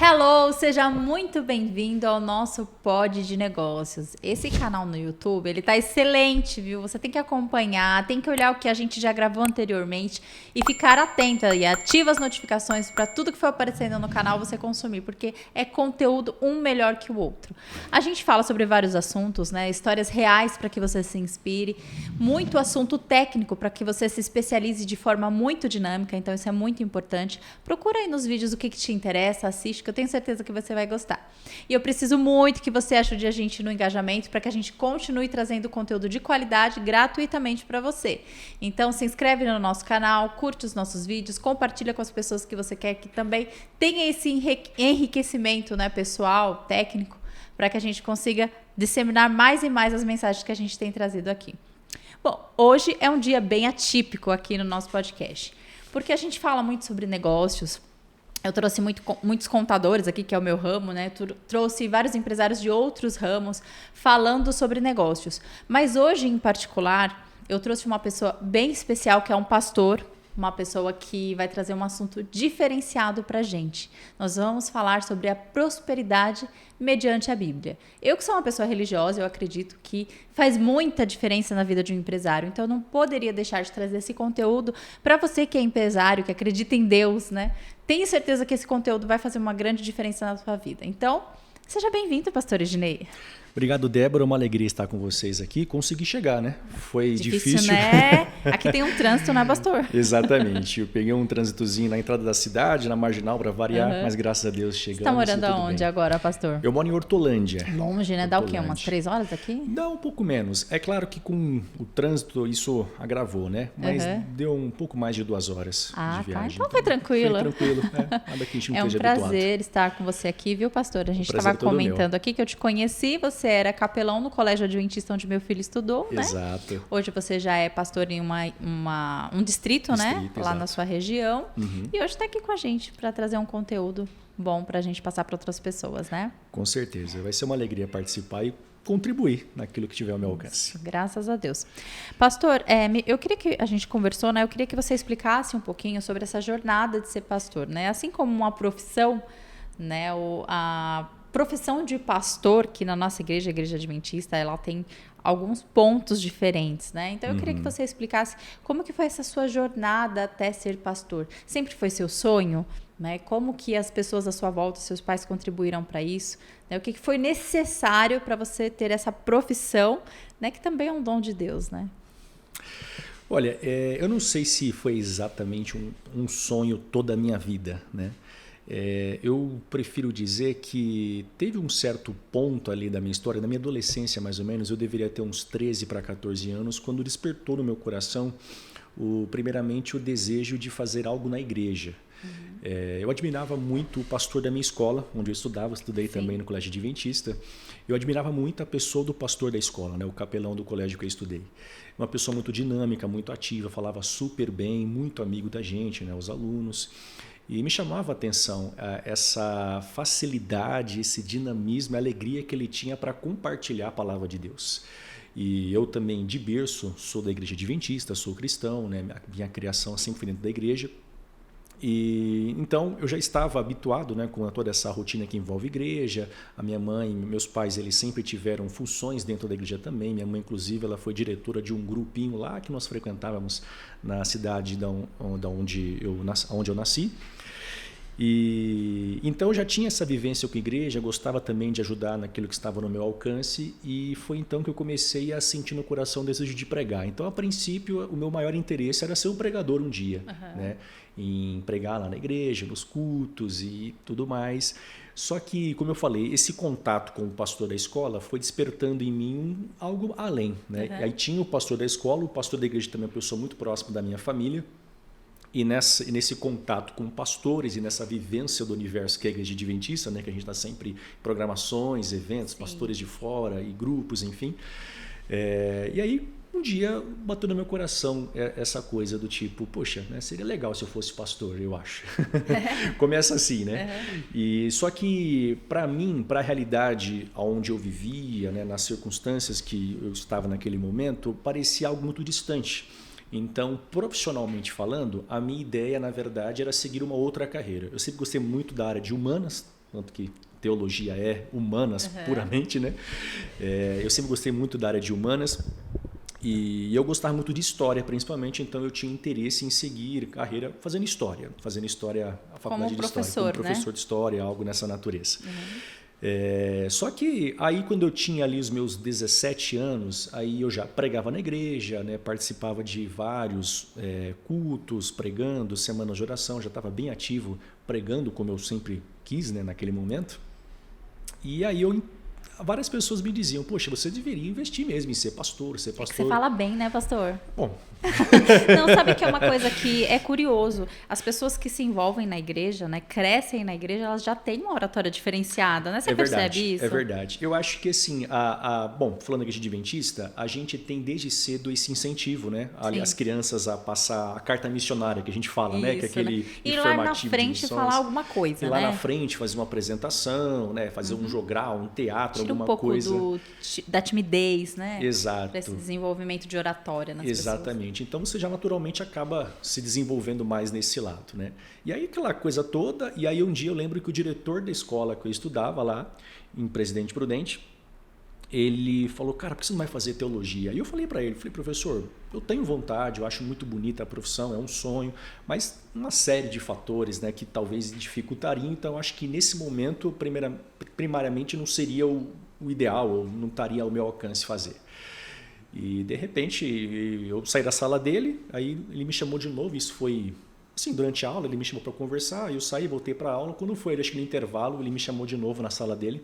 Hello, seja muito bem-vindo ao nosso Pod de Negócios. Esse canal no YouTube, ele tá excelente, viu? Você tem que acompanhar, tem que olhar o que a gente já gravou anteriormente e ficar atento e ativa as notificações para tudo que for aparecendo no canal você consumir, porque é conteúdo um melhor que o outro. A gente fala sobre vários assuntos, né? Histórias reais para que você se inspire, muito assunto técnico para que você se especialize de forma muito dinâmica, então isso é muito importante. Procura aí nos vídeos o que te interessa, assiste, que eu tenho certeza que você vai gostar. E eu preciso muito que você ajude a gente no engajamento para que a gente continue trazendo conteúdo de qualidade gratuitamente para você. Então se inscreve no nosso canal, curte os nossos vídeos, compartilha com as pessoas que você quer que também tenha esse enriquecimento, né, pessoal, técnico, para que a gente consiga disseminar mais e mais as mensagens que a gente tem trazido aqui. Bom, hoje é um dia bem atípico aqui no nosso podcast, porque a gente fala muito sobre negócios. Eu trouxe muitos contadores aqui, que é o meu ramo, né? Trouxe vários empresários de outros ramos falando sobre negócios. Mas hoje, em particular, eu trouxe uma pessoa bem especial, que é um pastor, uma pessoa que vai trazer um assunto diferenciado para a gente. Nós vamos falar sobre a prosperidade mediante a Bíblia. Eu que sou uma pessoa religiosa, eu acredito que faz muita diferença na vida de um empresário. Então, eu não poderia deixar de trazer esse conteúdo para você que é empresário, que acredita em Deus, né? Tenho certeza que esse conteúdo vai fazer uma grande diferença na sua vida. Então, seja bem-vindo, pastor Ednei. Obrigado, Débora. Uma alegria estar com vocês aqui. Consegui chegar, né? Foi difícil. Né? Aqui tem um trânsito, né, pastor? Exatamente. Eu peguei um trânsitozinho na entrada da cidade, na Marginal, para variar, mas graças a Deus chegamos. Você está morando aonde agora, pastor? Eu moro em Hortolândia. Longe, né? Dá o quê? Umas 3 horas daqui? Dá um pouco menos. É claro que com o trânsito isso agravou, né? Mas deu um pouco mais de 2 horas de viagem. Tá. Então foi tranquilo. Foi tranquilo. Nada que a gente não esteja habituado. É um prazer estar com você aqui, viu, pastor? A gente estava comentando aqui que eu te conheci, você era capelão no Colégio Adventista onde meu filho estudou, né? Exato. Hoje você já é pastor em um distrito, né? Lá exato. Na sua região. E hoje está aqui com a gente para trazer um conteúdo bom para a gente passar para outras pessoas, né? Com certeza. Vai ser uma alegria participar e contribuir naquilo que tiver ao meu alcance. Graças a Deus. Pastor, eu queria que a gente conversou, né? Eu queria que você explicasse um pouquinho sobre essa jornada de ser pastor, né? Assim como uma profissão, né? A profissão de pastor, que na nossa igreja, a Igreja Adventista, ela tem alguns pontos diferentes, né? Então eu queria que você explicasse como que foi essa sua jornada até ser pastor. Sempre foi seu sonho, né? Como que as pessoas à sua volta, seus pais contribuíram para isso? Né? O que foi necessário para você ter essa profissão, né? Que também é um dom de Deus, né? Olha, eu não sei se foi exatamente um sonho toda a minha vida, né? Eu prefiro dizer que teve um certo ponto ali da minha história, na minha adolescência mais ou menos, eu deveria ter uns 13 para 14 anos, quando despertou no meu coração, primeiramente, o desejo de fazer algo na igreja. Eu admirava muito o pastor da minha escola, onde eu estudei também no Colégio Adventista. Eu admirava muito a pessoa do pastor da escola, né, o capelão do colégio que eu estudei. Uma pessoa muito dinâmica, muito ativa, falava super bem, muito amigo da gente, né, os alunos. E me chamava a atenção essa facilidade, esse dinamismo, a alegria que ele tinha para compartilhar a palavra de Deus. E eu também, de berço, sou da Igreja Adventista, sou cristão, né? Minha criação sempre foi dentro da igreja. E então eu já estava habituado, né, com toda essa rotina que envolve igreja. A minha mãe e meus pais, eles sempre tiveram funções dentro da igreja também. Minha mãe, inclusive, ela foi diretora de um grupinho lá que nós frequentávamos na cidade onde eu nasci. E então eu já tinha essa vivência com a igreja, gostava também de ajudar naquilo que estava no meu alcance, e foi então que eu comecei a sentir no coração o desejo de pregar. Então, a princípio, o meu maior interesse era ser um pregador um dia, né? Em pregar lá na igreja, nos cultos e tudo mais. Só que, como eu falei, esse contato com o pastor da escola foi despertando em mim algo além, né? E aí tinha o pastor da escola, o pastor da igreja também é uma pessoa muito próxima da minha família. E nesse contato com pastores e nessa vivência do universo que é a Igreja Adventista, né, que a gente está sempre em programações, eventos, pastores de fora e grupos, enfim. E aí, um dia, bateu no meu coração essa coisa do tipo, poxa, né, seria legal se eu fosse pastor, eu acho. Começa assim, né? E só que, para mim, para a realidade onde eu vivia, né, nas circunstâncias que eu estava naquele momento, parecia algo muito distante. Então, profissionalmente falando, a minha ideia, na verdade, era seguir uma outra carreira. Eu sempre gostei muito da área de humanas, tanto que teologia é humanas puramente, né? Eu sempre gostei muito da área de humanas e eu gostava muito de história, principalmente, então eu tinha interesse em seguir carreira fazendo história, a faculdade de história, como professor de história, algo nessa natureza. Só que aí quando eu tinha ali os meus 17 anos, aí eu já pregava na igreja, né? Participava de vários cultos, pregando, semanas de oração, já estava bem ativo pregando como eu sempre quis, né? Naquele momento. E aí várias pessoas me diziam, poxa, você deveria investir mesmo em ser pastor, É que você fala bem, né, pastor? Bom. Não, sabe que é uma coisa que é curioso. As pessoas que se envolvem na igreja, né, crescem na igreja, elas já têm uma oratória diferenciada, né? Você percebe isso? É verdade. Eu acho que assim, bom, falando aqui de adventista, a gente tem desde cedo esse incentivo, né? As crianças a passar a carta missionária que a gente fala, isso, né? Que é aquele ir lá na frente falar alguma coisa, ir lá na frente fazer uma apresentação, né? Fazer um jogral, um teatro, tira alguma coisa. Tira um pouco da timidez, né? Exato. Para esse desenvolvimento de oratória nas pessoas. Exatamente. Então você já naturalmente acaba se desenvolvendo mais nesse lado, né? E aí aquela coisa toda, e aí um dia eu lembro que o diretor da escola que eu estudava lá, em Presidente Prudente, ele falou, cara, por que você não vai fazer teologia? E eu falei para ele, professor, eu tenho vontade, eu acho muito bonita a profissão, é um sonho, mas uma série de fatores, né, que talvez dificultariam, então eu acho que nesse momento, primariamente, não seria o ideal, ou não estaria ao meu alcance fazer. E de repente eu saí da sala dele, aí ele me chamou de novo, isso foi assim, durante a aula, ele me chamou para conversar, eu saí, voltei para a aula, quando foi, acho que no intervalo, ele me chamou de novo na sala dele,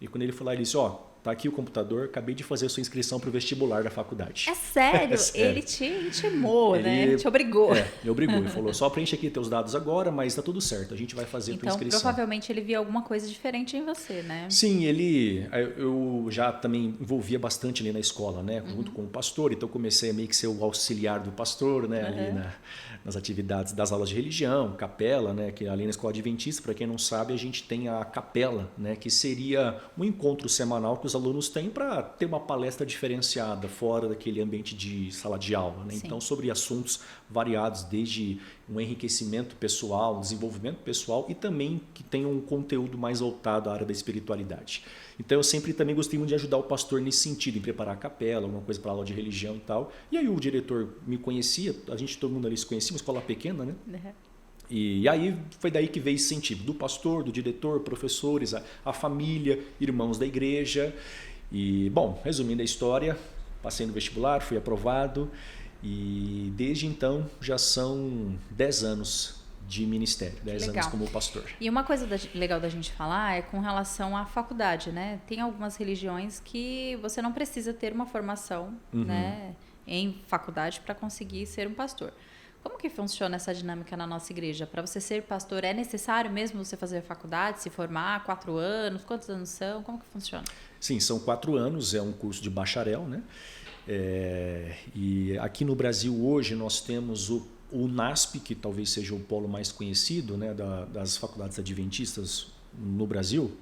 e quando ele foi lá, ele disse, tá aqui o computador, acabei de fazer a sua inscrição para o vestibular da faculdade. É sério? É sério. Ele te intimou, né? Ele te obrigou. Me obrigou. Ele falou, só preenche aqui teus dados agora, mas tá tudo certo, a gente vai fazer a tua inscrição. Então, provavelmente ele via alguma coisa diferente em você, né? Sim, eu já também envolvia bastante ali na escola, né? Junto com o pastor, então comecei a meio que ser o auxiliar do pastor, né? Ali nas atividades das aulas de religião, capela, né? Que ali na escola adventista, para quem não sabe, a gente tem a capela, né? Que seria um encontro semanal que os alunos têm para ter uma palestra diferenciada fora daquele ambiente de sala de aula, né? Então, sobre assuntos variados, desde um enriquecimento pessoal, um desenvolvimento pessoal e também que tenham um conteúdo mais voltado à área da espiritualidade. Então, eu sempre também gostei muito de ajudar o pastor nesse sentido, em preparar a capela, alguma coisa para aula de religião e tal. E aí o diretor me conhecia, todo mundo ali se conhecia, uma escola pequena, né? E aí foi daí que veio esse sentido, do pastor, do diretor, professores, a família, irmãos da igreja. E, bom, resumindo a história, passei no vestibular, fui aprovado e desde então já são 10 anos de ministério, 10 anos como pastor. E uma coisa legal da gente falar é com relação à faculdade, né? Tem algumas religiões que você não precisa ter uma formação, né, em faculdade para conseguir ser um pastor. Como que funciona essa dinâmica na nossa igreja? Para você ser pastor, é necessário mesmo você fazer faculdade, se formar, 4 anos? Quantos anos são? Como que funciona? Sim, são 4 anos, é um curso de bacharel, né? E aqui no Brasil hoje nós temos o NASP, que talvez seja o polo mais conhecido, né, das faculdades adventistas no Brasil.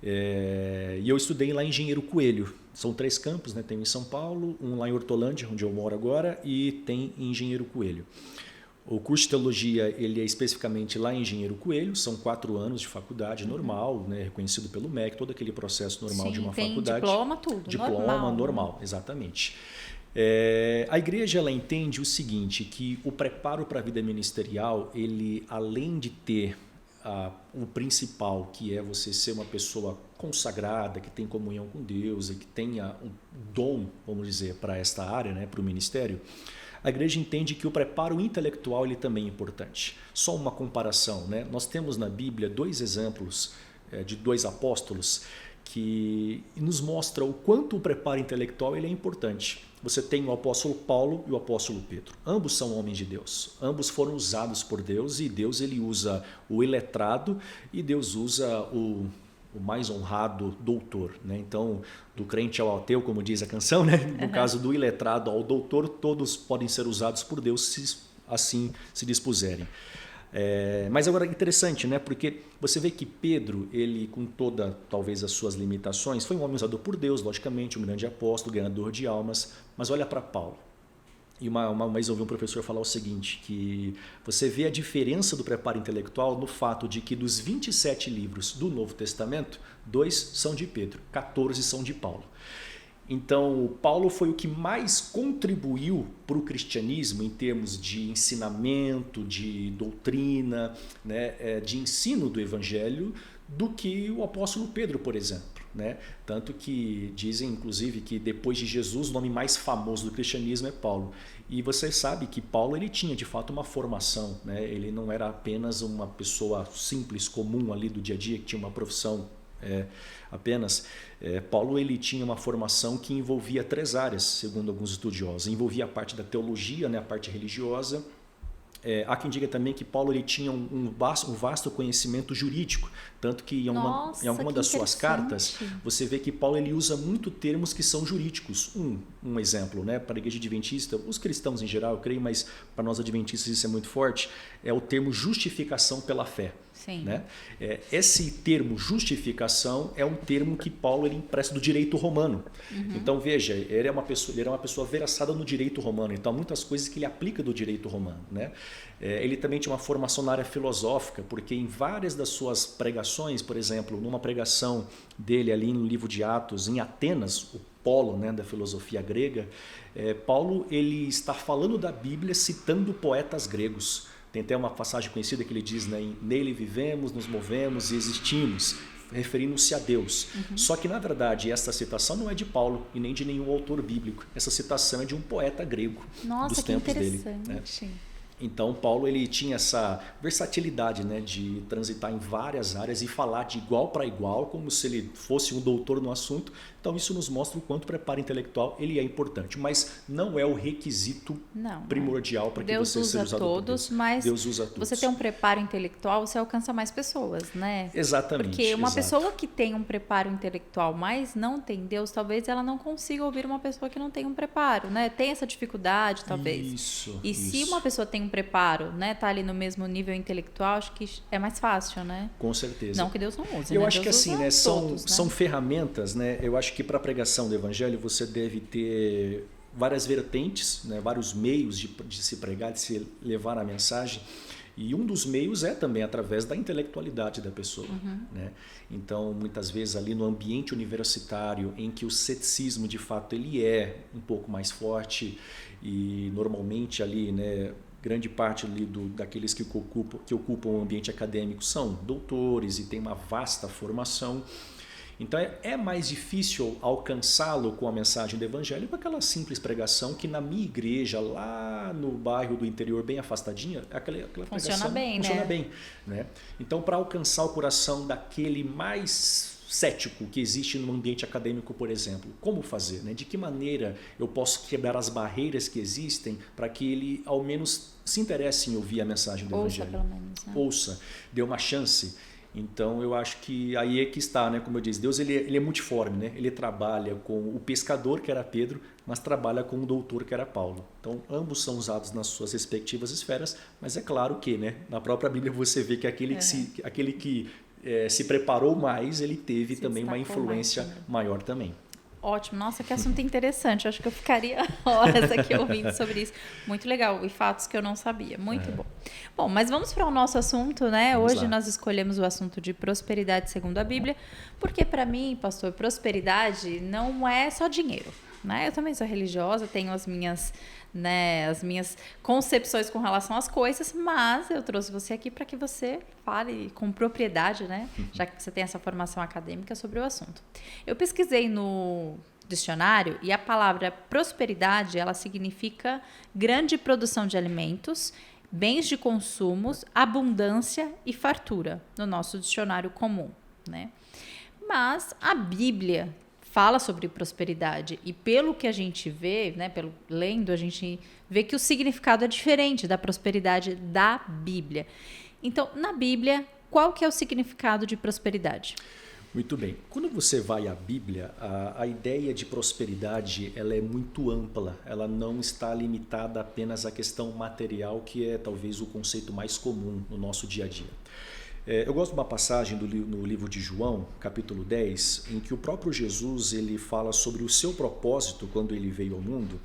E eu estudei lá em Engenheiro Coelho. São 3 campos, né? Tem um em São Paulo, um lá em Hortolândia, onde eu moro agora, e tem em Engenheiro Coelho. O curso de teologia ele é especificamente lá em Engenheiro Coelho, são 4 anos de faculdade normal, né? Reconhecido pelo MEC, todo aquele processo normal de uma faculdade. Diploma, tudo. Diploma normal, exatamente. A igreja ela entende o seguinte, que o preparo para a vida ministerial, ele além de ter o principal, que é você ser uma pessoa consagrada, que tem comunhão com Deus e que tenha um dom, vamos dizer, para esta área, né, para o ministério, a igreja entende que o preparo intelectual ele também é importante. Só uma comparação, né? Nós temos na Bíblia 2 exemplos de 2 apóstolos que nos mostra o quanto o preparo intelectual ele é importante. Você tem o apóstolo Paulo e o apóstolo Pedro. Ambos são homens de Deus. Ambos foram usados por Deus e Deus ele usa o iletrado e Deus usa o mais honrado doutor, né? Então, do crente ao ateu, como diz a canção, né? No caso do iletrado ao doutor, todos podem ser usados por Deus se assim se dispuserem. Mas agora é interessante, né? Porque você vê que Pedro, ele com toda talvez as suas limitações, foi um homem usado por Deus, logicamente, um grande apóstolo, ganhador de almas, mas olha para Paulo. E uma vez eu ouvi um professor falar o seguinte, que você vê a diferença do preparo intelectual no fato de que dos 27 livros do Novo Testamento, 2 são de Pedro, 14 são de Paulo. Então, Paulo foi o que mais contribuiu para o cristianismo em termos de ensinamento, de doutrina, né, de ensino do evangelho, do que o apóstolo Pedro, por exemplo. Né? Tanto que dizem, inclusive, que depois de Jesus, o nome mais famoso do cristianismo é Paulo. E você sabe que Paulo ele tinha, de fato, uma formação. Né? Ele não era apenas uma pessoa simples, comum ali do dia a dia, que tinha uma profissão apenas. Paulo ele tinha uma formação que envolvia 3 áreas, segundo alguns estudiosos. Envolvia a parte da teologia, né? A parte religiosa. Há quem diga também que Paulo ele tinha um vasto conhecimento jurídico, tanto que em alguma das suas cartas você vê que Paulo ele usa muito termos que são jurídicos. Um exemplo, né, para a igreja adventista, os cristãos em geral, eu creio, mas para nós adventistas isso é muito forte, é o termo justificação pela fé. Sim. Né? Esse termo justificação é um termo que Paulo ele empresta do direito romano. Uhum. Então veja, ele era uma pessoa veraçada no direito romano, então muitas coisas que ele aplica do direito romano. Né? Ele também tinha uma formação na área filosófica, porque em várias das suas pregações, por exemplo, numa pregação dele ali no livro de Atos, em Atenas, o polo, né, da filosofia grega, Paulo ele está falando da Bíblia citando poetas gregos. Tem até uma passagem conhecida que ele diz, né, nele vivemos, nos movemos e existimos, referindo-se a Deus. Uhum. Só que, na verdade, essa citação não é de Paulo e nem de nenhum autor bíblico. Essa citação é de um poeta grego. Nossa, dos tempos dele. Né? Então, Paulo ele tinha essa versatilidade, né, de transitar em várias áreas e falar de igual para igual, como se ele fosse um doutor no assunto. Então, isso nos mostra o quanto o preparo intelectual ele é importante, mas não é o requisito primordial para que você seja usado por Deus. Mas Deus usa todos. Você tem um preparo intelectual, você alcança mais pessoas, né? Exatamente. Porque uma pessoa que tem um preparo intelectual, mas não tem Deus, talvez ela não consiga ouvir uma pessoa que não tem um preparo, né? Tem essa dificuldade, talvez. Isso. Se uma pessoa tem um preparo, né, tá ali no mesmo nível intelectual, acho que é mais fácil, né? Com certeza. Não que Deus não use, eu né? acho Deus que assim, né, todos, são ferramentas, né? Eu acho que para a pregação do evangelho você deve ter várias vertentes, né, vários meios de se pregar, de se levar a mensagem. E um dos meios é também através da intelectualidade da pessoa. Uhum. Né? Então, muitas vezes ali no ambiente universitário, em que o ceticismo de fato ele é um pouco mais forte e normalmente ali, né, grande parte ali daqueles que ocupam o ambiente acadêmico são doutores e têm uma vasta formação. Então é mais difícil alcançá-lo com a mensagem do evangelho com aquela simples pregação que na minha igreja, lá no bairro do interior, bem afastadinha, aquela funciona pregação bem, funciona né? bem. Né? Então, para alcançar o coração daquele mais cético que existe no ambiente acadêmico, por exemplo, como fazer? Né? De que maneira eu posso quebrar as barreiras que existem para que ele, ao menos, se interesse em ouvir a mensagem do evangelho? Pelo menos, né? Ouça, dê uma chance. Então eu acho que aí é que está, né? Como eu disse, Deus ele é multiforme, né? Ele trabalha com o pescador que era Pedro, mas trabalha com o doutor que era Paulo. Então ambos são usados nas suas respectivas esferas, mas é claro que, né, na própria Bíblia você vê que aquele que se preparou mais, ele teve também uma influência maior também. Ótimo, nossa, que assunto interessante. Eu acho que eu ficaria horas aqui ouvindo sobre isso. Muito legal, e fatos que eu não sabia. Muito bom. Bom, mas vamos para o nosso assunto, né? Hoje nós escolhemos o assunto de prosperidade segundo a Bíblia, porque para mim, pastor, prosperidade não é só dinheiro, né? Eu também sou religiosa, tenho as minhas concepções com relação às coisas, mas eu trouxe você aqui para que você fale com propriedade, né? Já que você tem essa formação acadêmica sobre o assunto. Eu pesquisei no dicionário e a palavra prosperidade, ela significa grande produção de alimentos, bens de consumo, abundância e fartura, no nosso dicionário comum, né? Mas a Bíblia fala sobre prosperidade e pelo que a gente vê, né, lendo, a gente vê que o significado é diferente da prosperidade da Bíblia. Então, na Bíblia, qual que é o significado de prosperidade? Muito bem. Quando você vai à Bíblia, a ideia de prosperidade ela é muito ampla. Ela não está limitada apenas à questão material, que é talvez o conceito mais comum no nosso dia a dia. Eu gosto de uma passagem no livro de João, capítulo 10, em que o próprio Jesus ele fala sobre o seu propósito quando ele veio ao mundo.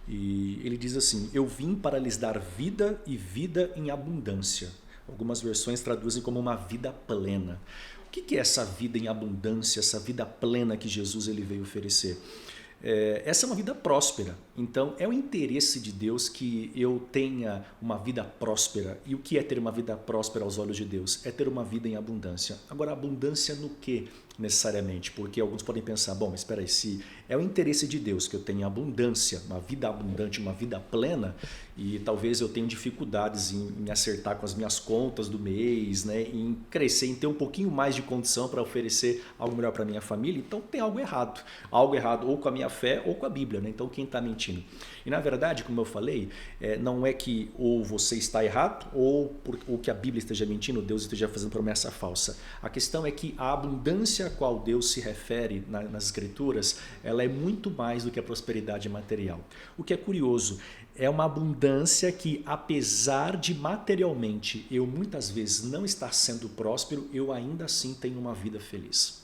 E ele diz assim: eu vim para lhes dar vida e vida em abundância. Algumas versões traduzem como uma vida plena. O que é essa vida em abundância, essa vida plena que Jesus ele veio oferecer? Essa é uma vida próspera. Então é o interesse de Deus que eu tenha uma vida próspera. E o que é ter uma vida próspera aos olhos de Deus? É ter uma vida em abundância. Agora, abundância no que necessariamente? Porque alguns podem pensar, bom, mas espera aí, se é o interesse de Deus que eu tenha abundância, uma vida abundante, uma vida plena, e talvez eu tenha dificuldades em me acertar com as minhas contas do mês, né, em crescer, em ter um pouquinho mais de condição para oferecer algo melhor para minha família, então tem algo errado ou com a minha fé ou com a Bíblia, né? Então quem está mentindo? E na verdade, como eu falei, não é que ou você está errado ou que a Bíblia esteja mentindo, Deus esteja fazendo promessa falsa. A questão é que a abundância a qual Deus se refere nas Escrituras, ela é muito mais do que a prosperidade material. O que é curioso, é uma abundância que, apesar de materialmente eu muitas vezes não estar sendo próspero, eu ainda assim tenho uma vida feliz.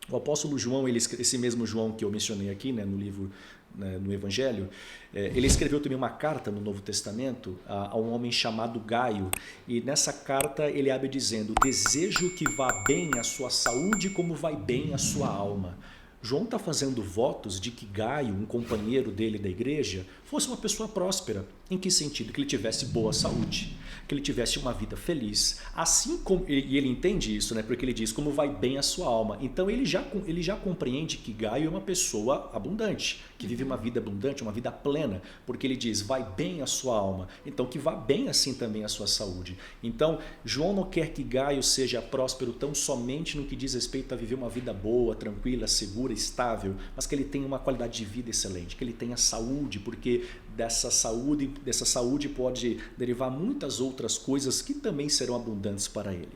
O apóstolo João, esse mesmo João que eu mencionei aqui, né, no livro, né, no Evangelho, ele escreveu também uma carta no Novo Testamento a um homem chamado Gaio, e nessa carta ele abre dizendo: desejo que vá bem a sua saúde como vai bem a sua alma. João está fazendo votos de que Gaio, um companheiro dele da igreja, fosse uma pessoa próspera. Em que sentido? Que ele tivesse boa saúde, que ele tivesse uma vida feliz. Assim como, e ele entende isso, né? Porque ele diz como vai bem a sua alma. Então ele já compreende que Gaio é uma pessoa abundante, que vive uma vida abundante, uma vida plena, porque ele diz vai bem a sua alma. Então que vá bem assim também a sua saúde. Então João não quer que Gaio seja próspero tão somente no que diz respeito a viver uma vida boa, tranquila, segura, estável, mas que ele tenha uma qualidade de vida excelente, que ele tenha saúde, porque dessa saúde pode derivar muitas outras coisas que também serão abundantes para ele.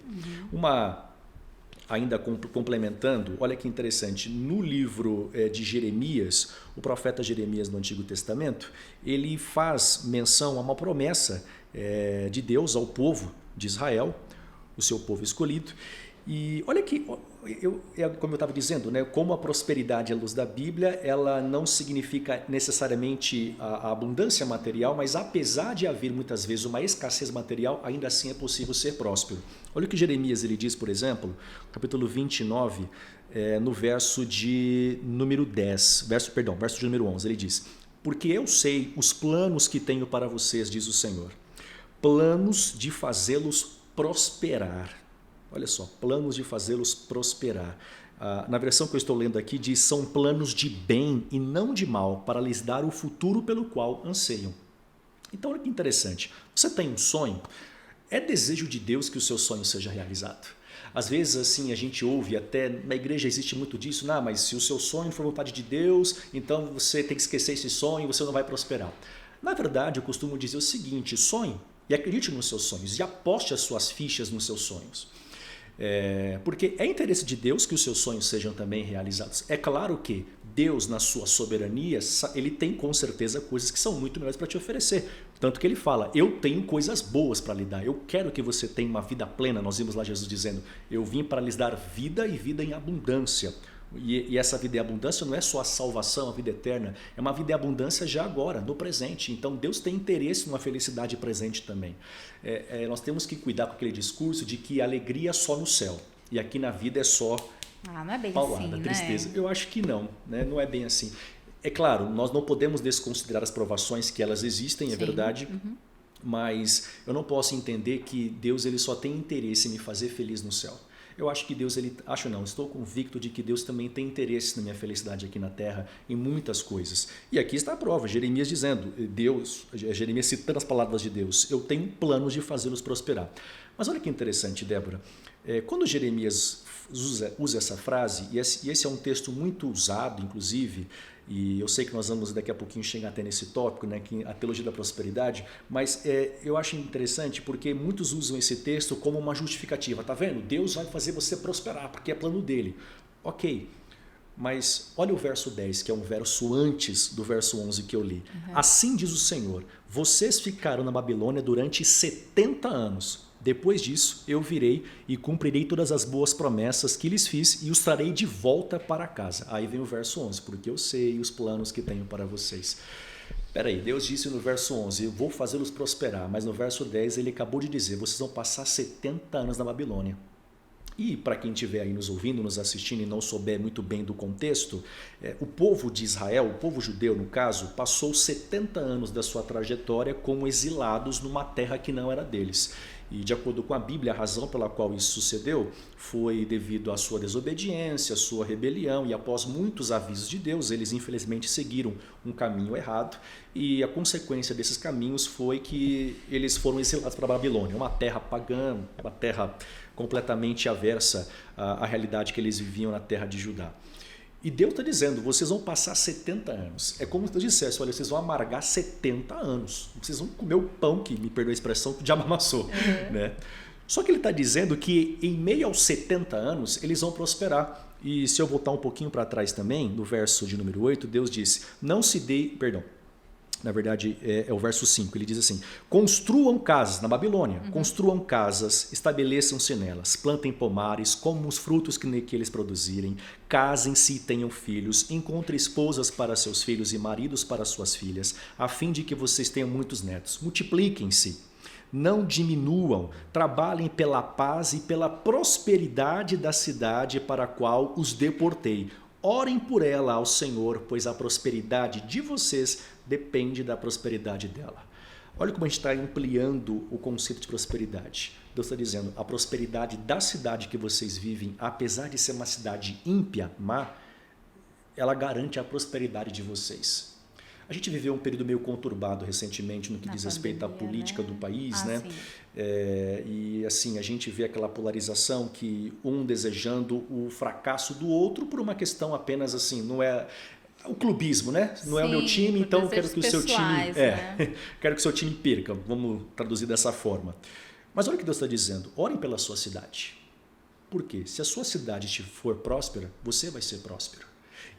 Ainda complementando, olha que interessante, no livro de Jeremias, o profeta Jeremias no Antigo Testamento, ele faz menção a uma promessa de Deus ao povo de Israel, o seu povo escolhido. E olha que, como eu estava dizendo, né, como a prosperidade à luz da Bíblia, ela não significa necessariamente a abundância material, mas apesar de haver muitas vezes uma escassez material, ainda assim é possível ser próspero. Olha o que Jeremias ele diz, por exemplo, capítulo 29, no verso de número 10, verso de número 11, ele diz: porque eu sei os planos que tenho para vocês, diz o Senhor, planos de fazê-los prosperar. Olha só, planos de fazê-los prosperar. Na versão que eu estou lendo aqui diz: são planos de bem e não de mal, para lhes dar o futuro pelo qual anseiam. Então olha que interessante, você tem um sonho, é desejo de Deus que o seu sonho seja realizado. Às vezes assim a gente ouve, até na igreja existe muito disso, mas se o seu sonho for vontade de Deus, então você tem que esquecer esse sonho e você não vai prosperar. Na verdade eu costumo dizer o seguinte: sonhe e acredite nos seus sonhos e aposte as suas fichas nos seus sonhos. Porque é interesse de Deus que os seus sonhos sejam também realizados. É claro que Deus, na sua soberania, ele tem com certeza coisas que são muito melhores para te oferecer. Tanto que ele fala: eu tenho coisas boas para lhe dar, eu quero que você tenha uma vida plena. Nós vimos lá Jesus dizendo: eu vim para lhes dar vida e vida em abundância. E essa vida em abundância não é só a salvação, a vida eterna, é uma vida em abundância já agora, no presente. Então Deus tem interesse numa felicidade presente também. Nós temos que cuidar com aquele discurso de que a alegria é só no céu e aqui na vida é só não é bem paulada, assim, tristeza. Né? Eu acho que não, né? Não é bem assim. É claro, nós não podemos desconsiderar as provações, que elas existem, é verdade, mas eu não posso entender que Deus ele só tem interesse em me fazer feliz no céu. Eu acho que Deus, estou convicto de que Deus também tem interesse na minha felicidade aqui na terra, em muitas coisas. E aqui está a prova, Jeremias dizendo, Jeremias citando as palavras de Deus: eu tenho planos de fazê-los prosperar. Mas olha que interessante, Débora, quando Jeremias usa essa frase, e esse é um texto muito usado, inclusive, e eu sei que nós vamos daqui a pouquinho chegar até nesse tópico, né, que a teologia da prosperidade, mas eu acho interessante porque muitos usam esse texto como uma justificativa. Tá vendo? Deus vai fazer você prosperar porque é plano dele. Ok, mas olha o verso 10, que é um verso antes do verso 11 que eu li. Assim diz o Senhor: vocês ficaram na Babilônia durante 70 anos. Depois disso, eu virei e cumprirei todas as boas promessas que lhes fiz e os trarei de volta para casa. Aí vem o verso 11, porque eu sei os planos que tenho para vocês. Peraí, Deus disse no verso 11, eu vou fazê-los prosperar, mas no verso 10 ele acabou de dizer, vocês vão passar 70 anos na Babilônia. E para quem estiver aí nos ouvindo, nos assistindo e não souber muito bem do contexto, o povo de Israel, o povo judeu no caso, passou 70 anos da sua trajetória como exilados numa terra que não era deles. E de acordo com a Bíblia, a razão pela qual isso sucedeu foi devido à sua desobediência, à sua rebelião, e após muitos avisos de Deus, eles infelizmente seguiram um caminho errado, e a consequência desses caminhos foi que eles foram exilados para a Babilônia, uma terra pagã, uma terra completamente aversa à realidade que eles viviam na terra de Judá. E Deus está dizendo, vocês vão passar 70 anos. É como se Deus dissesse, olha, vocês vão amargar 70 anos. Vocês vão comer o pão, que me perdoa a expressão, que o diabo amassou. Né? Só que ele está dizendo que em meio aos 70 anos, eles vão prosperar. E se eu voltar um pouquinho para trás também, no verso de número 8, Deus disse, não se dê, perdão, na verdade é o verso 5, ele diz assim, construam casas, na Babilônia, construam casas, estabeleçam-se nelas, plantem pomares, comam os frutos que eles produzirem, casem-se e tenham filhos, encontrem esposas para seus filhos e maridos para suas filhas, a fim de que vocês tenham muitos netos, multipliquem-se, não diminuam, trabalhem pela paz e pela prosperidade da cidade para a qual os deportei. Orem por ela ao Senhor, pois a prosperidade de vocês depende da prosperidade dela. Olha como a gente está ampliando o conceito de prosperidade. Deus está dizendo, a prosperidade da cidade que vocês vivem, apesar de ser uma cidade ímpia, má, ela garante a prosperidade de vocês. A gente viveu um período meio conturbado recentemente no que diz respeito à política do país, né? E assim, a gente vê aquela polarização que um desejando o fracasso do outro por uma questão apenas assim, não é o clubismo, né? Não é o meu time, então quero que o seu time, quero que o seu time perca, vamos traduzir dessa forma. Mas olha o que Deus está dizendo, orem pela sua cidade. Por quê? Se a sua cidade for próspera, você vai ser próspero.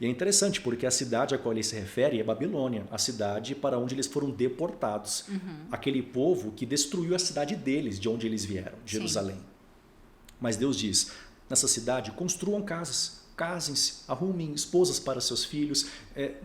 E é interessante porque a cidade a qual ele se refere é Babilônia, a cidade para onde eles foram deportados. Aquele povo que destruiu a cidade deles, de onde eles vieram, Jerusalém. Sim. Mas Deus diz, nessa cidade construam casas, casem-se, arrumem esposas para seus filhos,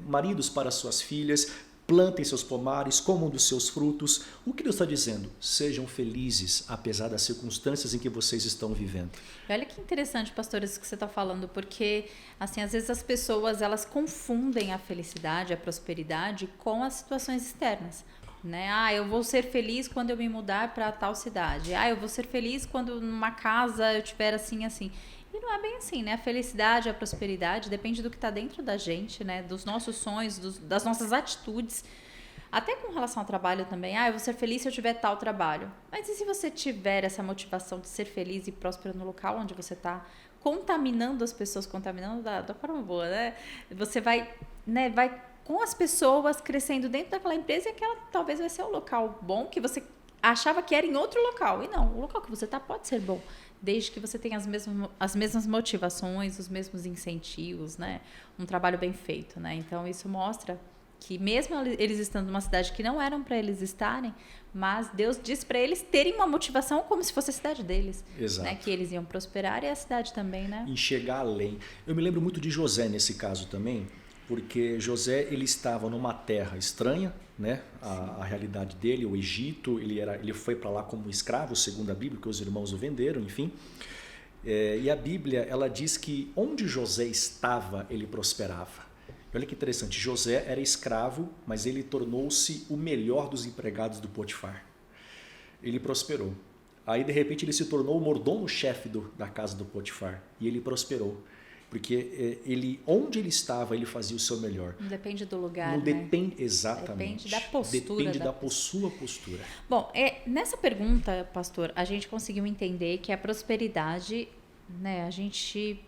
maridos para suas filhas, plantem seus pomares, comam dos seus frutos. O que Deus está dizendo? Sejam felizes, apesar das circunstâncias em que vocês estão vivendo. Olha que interessante, pastor, isso que você está falando, porque assim, às vezes as pessoas elas confundem a felicidade, a prosperidade com as situações externas. Né? Eu vou ser feliz quando eu me mudar para tal cidade. Eu vou ser feliz quando numa casa eu tiver assim, assim. E não é bem assim, né? A felicidade, a prosperidade depende do que está dentro da gente, né? Dos nossos sonhos, das nossas atitudes. Até com relação ao trabalho também. Eu vou ser feliz se eu tiver tal trabalho. Mas e se você tiver essa motivação de ser feliz e próspero no local onde você está, contaminando as pessoas, contaminando da forma boa, né? Você vai com as pessoas crescendo dentro daquela empresa e aquela talvez vai ser um local bom que você achava que era em outro local. E não, o local que você está pode ser bom. Desde que você tenha as mesmas motivações, os mesmos incentivos, né? Um trabalho bem feito, né? Então, isso mostra que mesmo eles estando numa cidade que não eram para eles estarem, mas Deus diz para eles terem uma motivação como se fosse a cidade deles. Exato. Né? Que eles iam prosperar e a cidade também, né? Enxergar além. Eu me lembro muito de José nesse caso também, porque José ele estava numa terra estranha, né? A realidade dele, o Egito, ele foi para lá como escravo, segundo a Bíblia, que os irmãos o venderam, enfim. E a Bíblia ela diz que onde José estava, ele prosperava. Olha que interessante, José era escravo, mas ele tornou-se o melhor dos empregados do Potifar. Ele prosperou. Aí, de repente, ele se tornou o mordomo-chefe da casa do Potifar. E ele prosperou. Porque onde ele estava, ele fazia o seu melhor. Não depende do lugar, Não né? Depende, exatamente. Depende da postura. Depende da sua postura. Bom, nessa pergunta, pastor, a gente conseguiu entender que a prosperidade, né, a gente,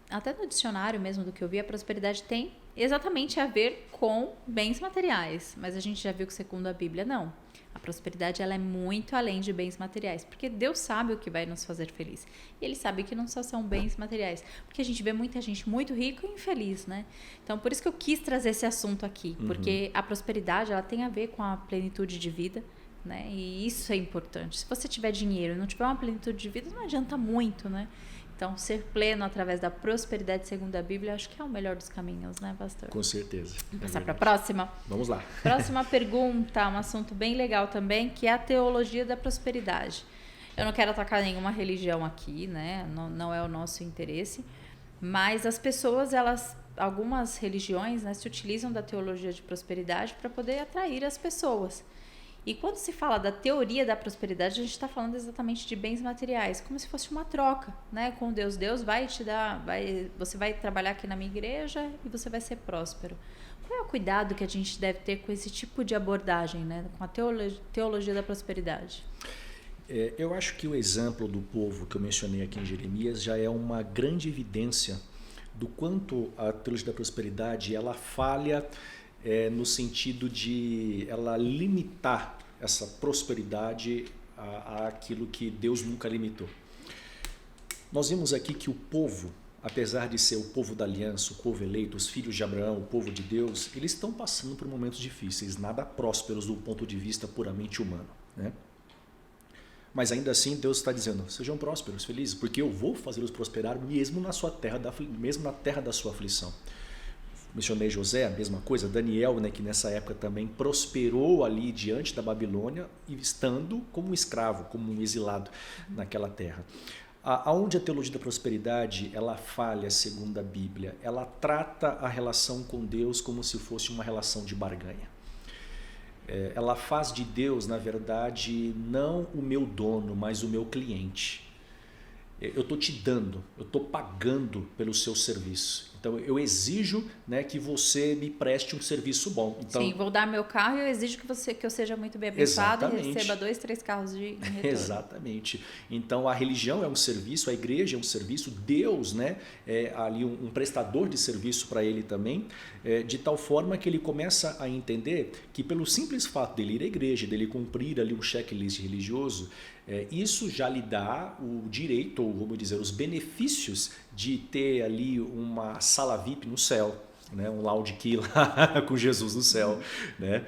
até no dicionário mesmo do que eu vi, a prosperidade tem exatamente a ver com bens materiais. Mas a gente já viu que, segundo a Bíblia, não. A prosperidade ela é muito além de bens materiais, porque Deus sabe o que vai nos fazer feliz. E Ele sabe que não só são bens materiais, porque a gente vê muita gente muito rica e infeliz, né? Então, por isso que eu quis trazer esse assunto aqui, porque a prosperidade ela tem a ver com a plenitude de vida, né? E isso é importante. Se você tiver dinheiro e não tiver uma plenitude de vida, não adianta muito, né? Então, ser pleno através da prosperidade segundo a Bíblia, acho que é o melhor dos caminhos, né, pastor? Com certeza. Vamos passar para a próxima? Vamos lá. Próxima pergunta, um assunto bem legal também, que é a teologia da prosperidade. Eu não quero atacar nenhuma religião aqui, né? Não é o nosso interesse, mas as pessoas, algumas religiões, né, se utilizam da teologia de prosperidade para poder atrair as pessoas. E quando se fala da teoria da prosperidade, a gente está falando exatamente de bens materiais, como se fosse uma troca, né, com Deus. Deus vai te dar, você vai trabalhar aqui na minha igreja e você vai ser próspero. Qual é o cuidado que a gente deve ter com esse tipo de abordagem, né, com a teologia da prosperidade? Eu acho que o exemplo do povo que eu mencionei aqui em Jeremias já é uma grande evidência do quanto a teologia da prosperidade ela falha no sentido de ela limitar essa prosperidade àquilo que Deus nunca limitou. Nós vimos aqui que o povo, apesar de ser o povo da aliança, o povo eleito, os filhos de Abraão, o povo de Deus, eles estão passando por momentos difíceis, nada prósperos do ponto de vista puramente humano, né? Mas ainda assim Deus está dizendo, sejam prósperos, felizes, porque eu vou fazê-los prosperar mesmo na sua terra, mesmo na terra da sua aflição. Mencionei José, a mesma coisa, Daniel, né, que nessa época também prosperou ali diante da Babilônia, estando como um escravo, como um exilado naquela terra. Aonde a teologia da prosperidade ela falha, segundo a Bíblia, ela trata a relação com Deus como se fosse uma relação de barganha. Ela faz de Deus, na verdade, não o meu dono, mas o meu cliente. Eu estou te dando, eu estou pagando pelo seu serviço. Então, eu exijo, né, que você me preste um serviço bom. Então, sim, vou dar meu carro e eu exijo que eu seja muito bem abençoado e receba 2, 3 carros em retorno. Exatamente. Então, a religião é um serviço, a igreja é um serviço, Deus, né, é ali um prestador de serviço para ele também, de tal forma que ele começa a entender que pelo simples fato dele ir à igreja, dele cumprir ali um checklist religioso, isso já lhe dá o direito, ou vamos dizer, os benefícios de ter ali uma sala VIP no céu, né? Um lounge key lá com Jesus no céu, né?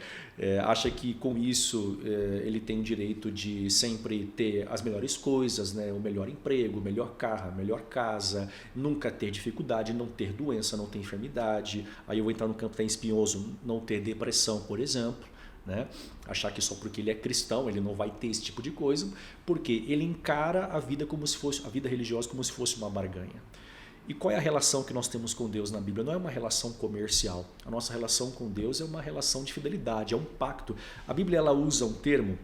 Acha que com isso ele tem o direito de sempre ter as melhores coisas, né? O melhor emprego, o melhor carro, a melhor casa, nunca ter dificuldade, não ter doença, não ter enfermidade. Aí eu vou entrar no campo até espinhoso, não ter depressão, por exemplo. Né? Achar que só porque ele é cristão ele não vai ter esse tipo de coisa, porque ele encara a vida como se fosse a vida religiosa como se fosse uma barganha. E qual é a relação que nós temos com Deus na Bíblia? Não é uma relação comercial. A nossa relação com Deus é uma relação de fidelidade, é um pacto. A Bíblia ela usa um termo,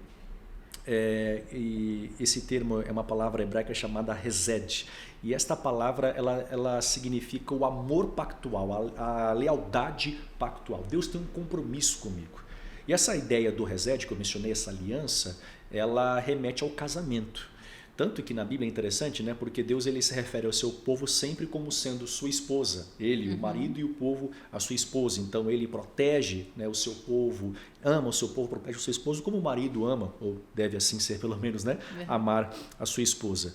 e esse termo é uma palavra hebraica chamada hesed. E esta palavra ela significa o amor pactual, a lealdade pactual. Deus tem um compromisso comigo. E essa ideia do hesed, que eu mencionei, essa aliança, ela remete ao casamento. Tanto que na Bíblia é interessante, né? Porque Deus ele se refere ao seu povo sempre como sendo sua esposa. Ele, o marido, e o povo, a sua esposa. Então ele protege, né, o seu povo, ama o seu povo, protege o seu esposo como o marido ama, ou deve assim ser pelo menos, né? Amar a sua esposa.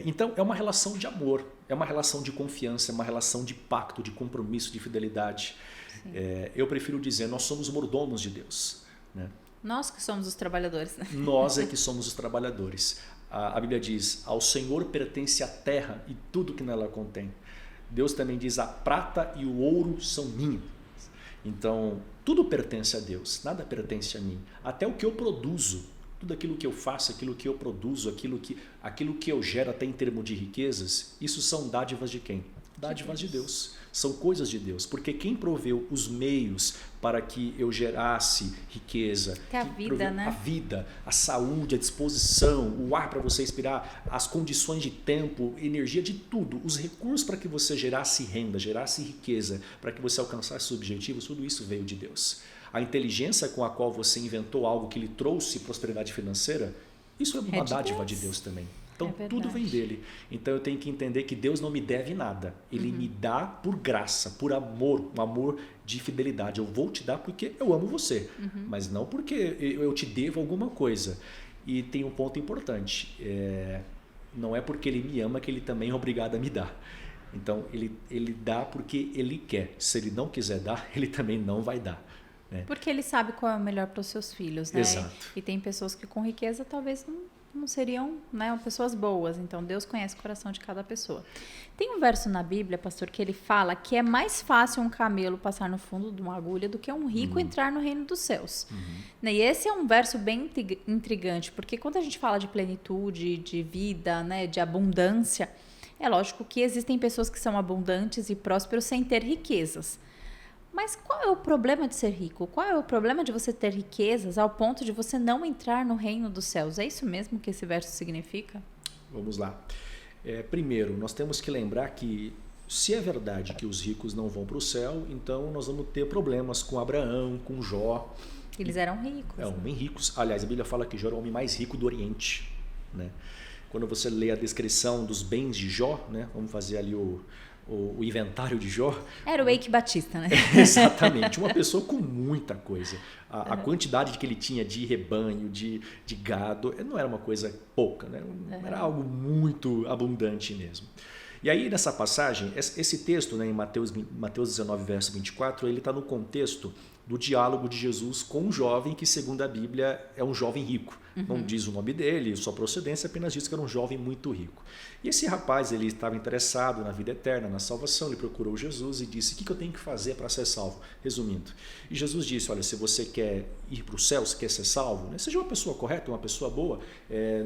Então é uma relação de amor, é uma relação de confiança, é uma relação de pacto, de compromisso, de fidelidade. Eu prefiro dizer, nós somos mordomos de Deus, né? Nós que somos os trabalhadores, né? Nós é que somos os trabalhadores. A Bíblia diz, ao Senhor pertence a terra e tudo que nela contém. Deus também diz, a prata e o ouro são minhas. Então, tudo pertence a Deus, nada pertence a mim. Até o que eu produzo, tudo aquilo que eu faço, aquilo que eu produzo, aquilo que eu gero até em termos de riquezas, isso são dádivas de quem? Dádivas de Deus. São coisas de Deus, porque quem proveu os meios para que eu gerasse riqueza, a vida, né? A vida, a saúde, a disposição, o ar para você respirar, as condições de tempo, energia, de tudo, os recursos para que você gerasse renda, gerasse riqueza, para que você alcançasse seus objetivos, tudo isso veio de Deus. A inteligência com a qual você inventou algo que lhe trouxe prosperidade financeira, isso é uma dádiva de Deus também. Então, tudo vem dele. Então, eu tenho que entender que Deus não me deve nada. Ele me dá por graça, por amor, um amor de fidelidade. Eu vou te dar porque eu amo você, mas não porque eu te devo alguma coisa. E tem um ponto importante. Não é porque ele me ama que ele também é obrigado a me dar. Então, ele dá porque ele quer. Se ele não quiser dar, ele também não vai dar. né? Porque ele sabe qual é o melhor para os seus filhos, né? Exato. E tem pessoas que com riqueza talvez não seriam, né, pessoas boas. Então, Deus conhece o coração de cada pessoa. Tem um verso na Bíblia, pastor, que ele fala que é mais fácil um camelo passar no fundo de uma agulha do que um rico entrar no reino dos céus. Né? E esse é um verso bem intrigante, porque quando a gente fala de plenitude, de vida, né, de abundância, é lógico que existem pessoas que são abundantes e prósperos sem ter riquezas. Mas qual é o problema de ser rico? Qual é o problema de você ter riquezas ao ponto de você não entrar no reino dos céus? É isso mesmo que esse verso significa? Vamos lá. Primeiro, nós temos que lembrar que se é verdade que os ricos não vão para o céu, então nós vamos ter problemas com Abraão, com Jó. Eles eram ricos. Homens ricos. Aliás, a Bíblia fala que Jó era o homem mais rico do Oriente, né? Quando você lê a descrição dos bens de Jó, né? Vamos fazer ali o inventário de Jó. Era o Eike Batista, né? Exatamente, uma pessoa com muita coisa. A quantidade que ele tinha de rebanho, de gado, não era uma coisa pouca, né? Era algo muito abundante mesmo. E aí, nessa passagem, esse texto, né, em Mateus 19, verso 24, ele está no contexto do diálogo de Jesus com um jovem que, segundo a Bíblia, é um jovem rico. Não diz o nome dele, sua procedência, apenas diz que era um jovem muito rico. E esse rapaz, ele estava interessado na vida eterna, na salvação, ele procurou Jesus e disse: o que eu tenho que fazer para ser salvo? Resumindo. E Jesus disse: olha, se você quer ir para o céu, se quer ser salvo, né, seja uma pessoa correta, uma pessoa boa,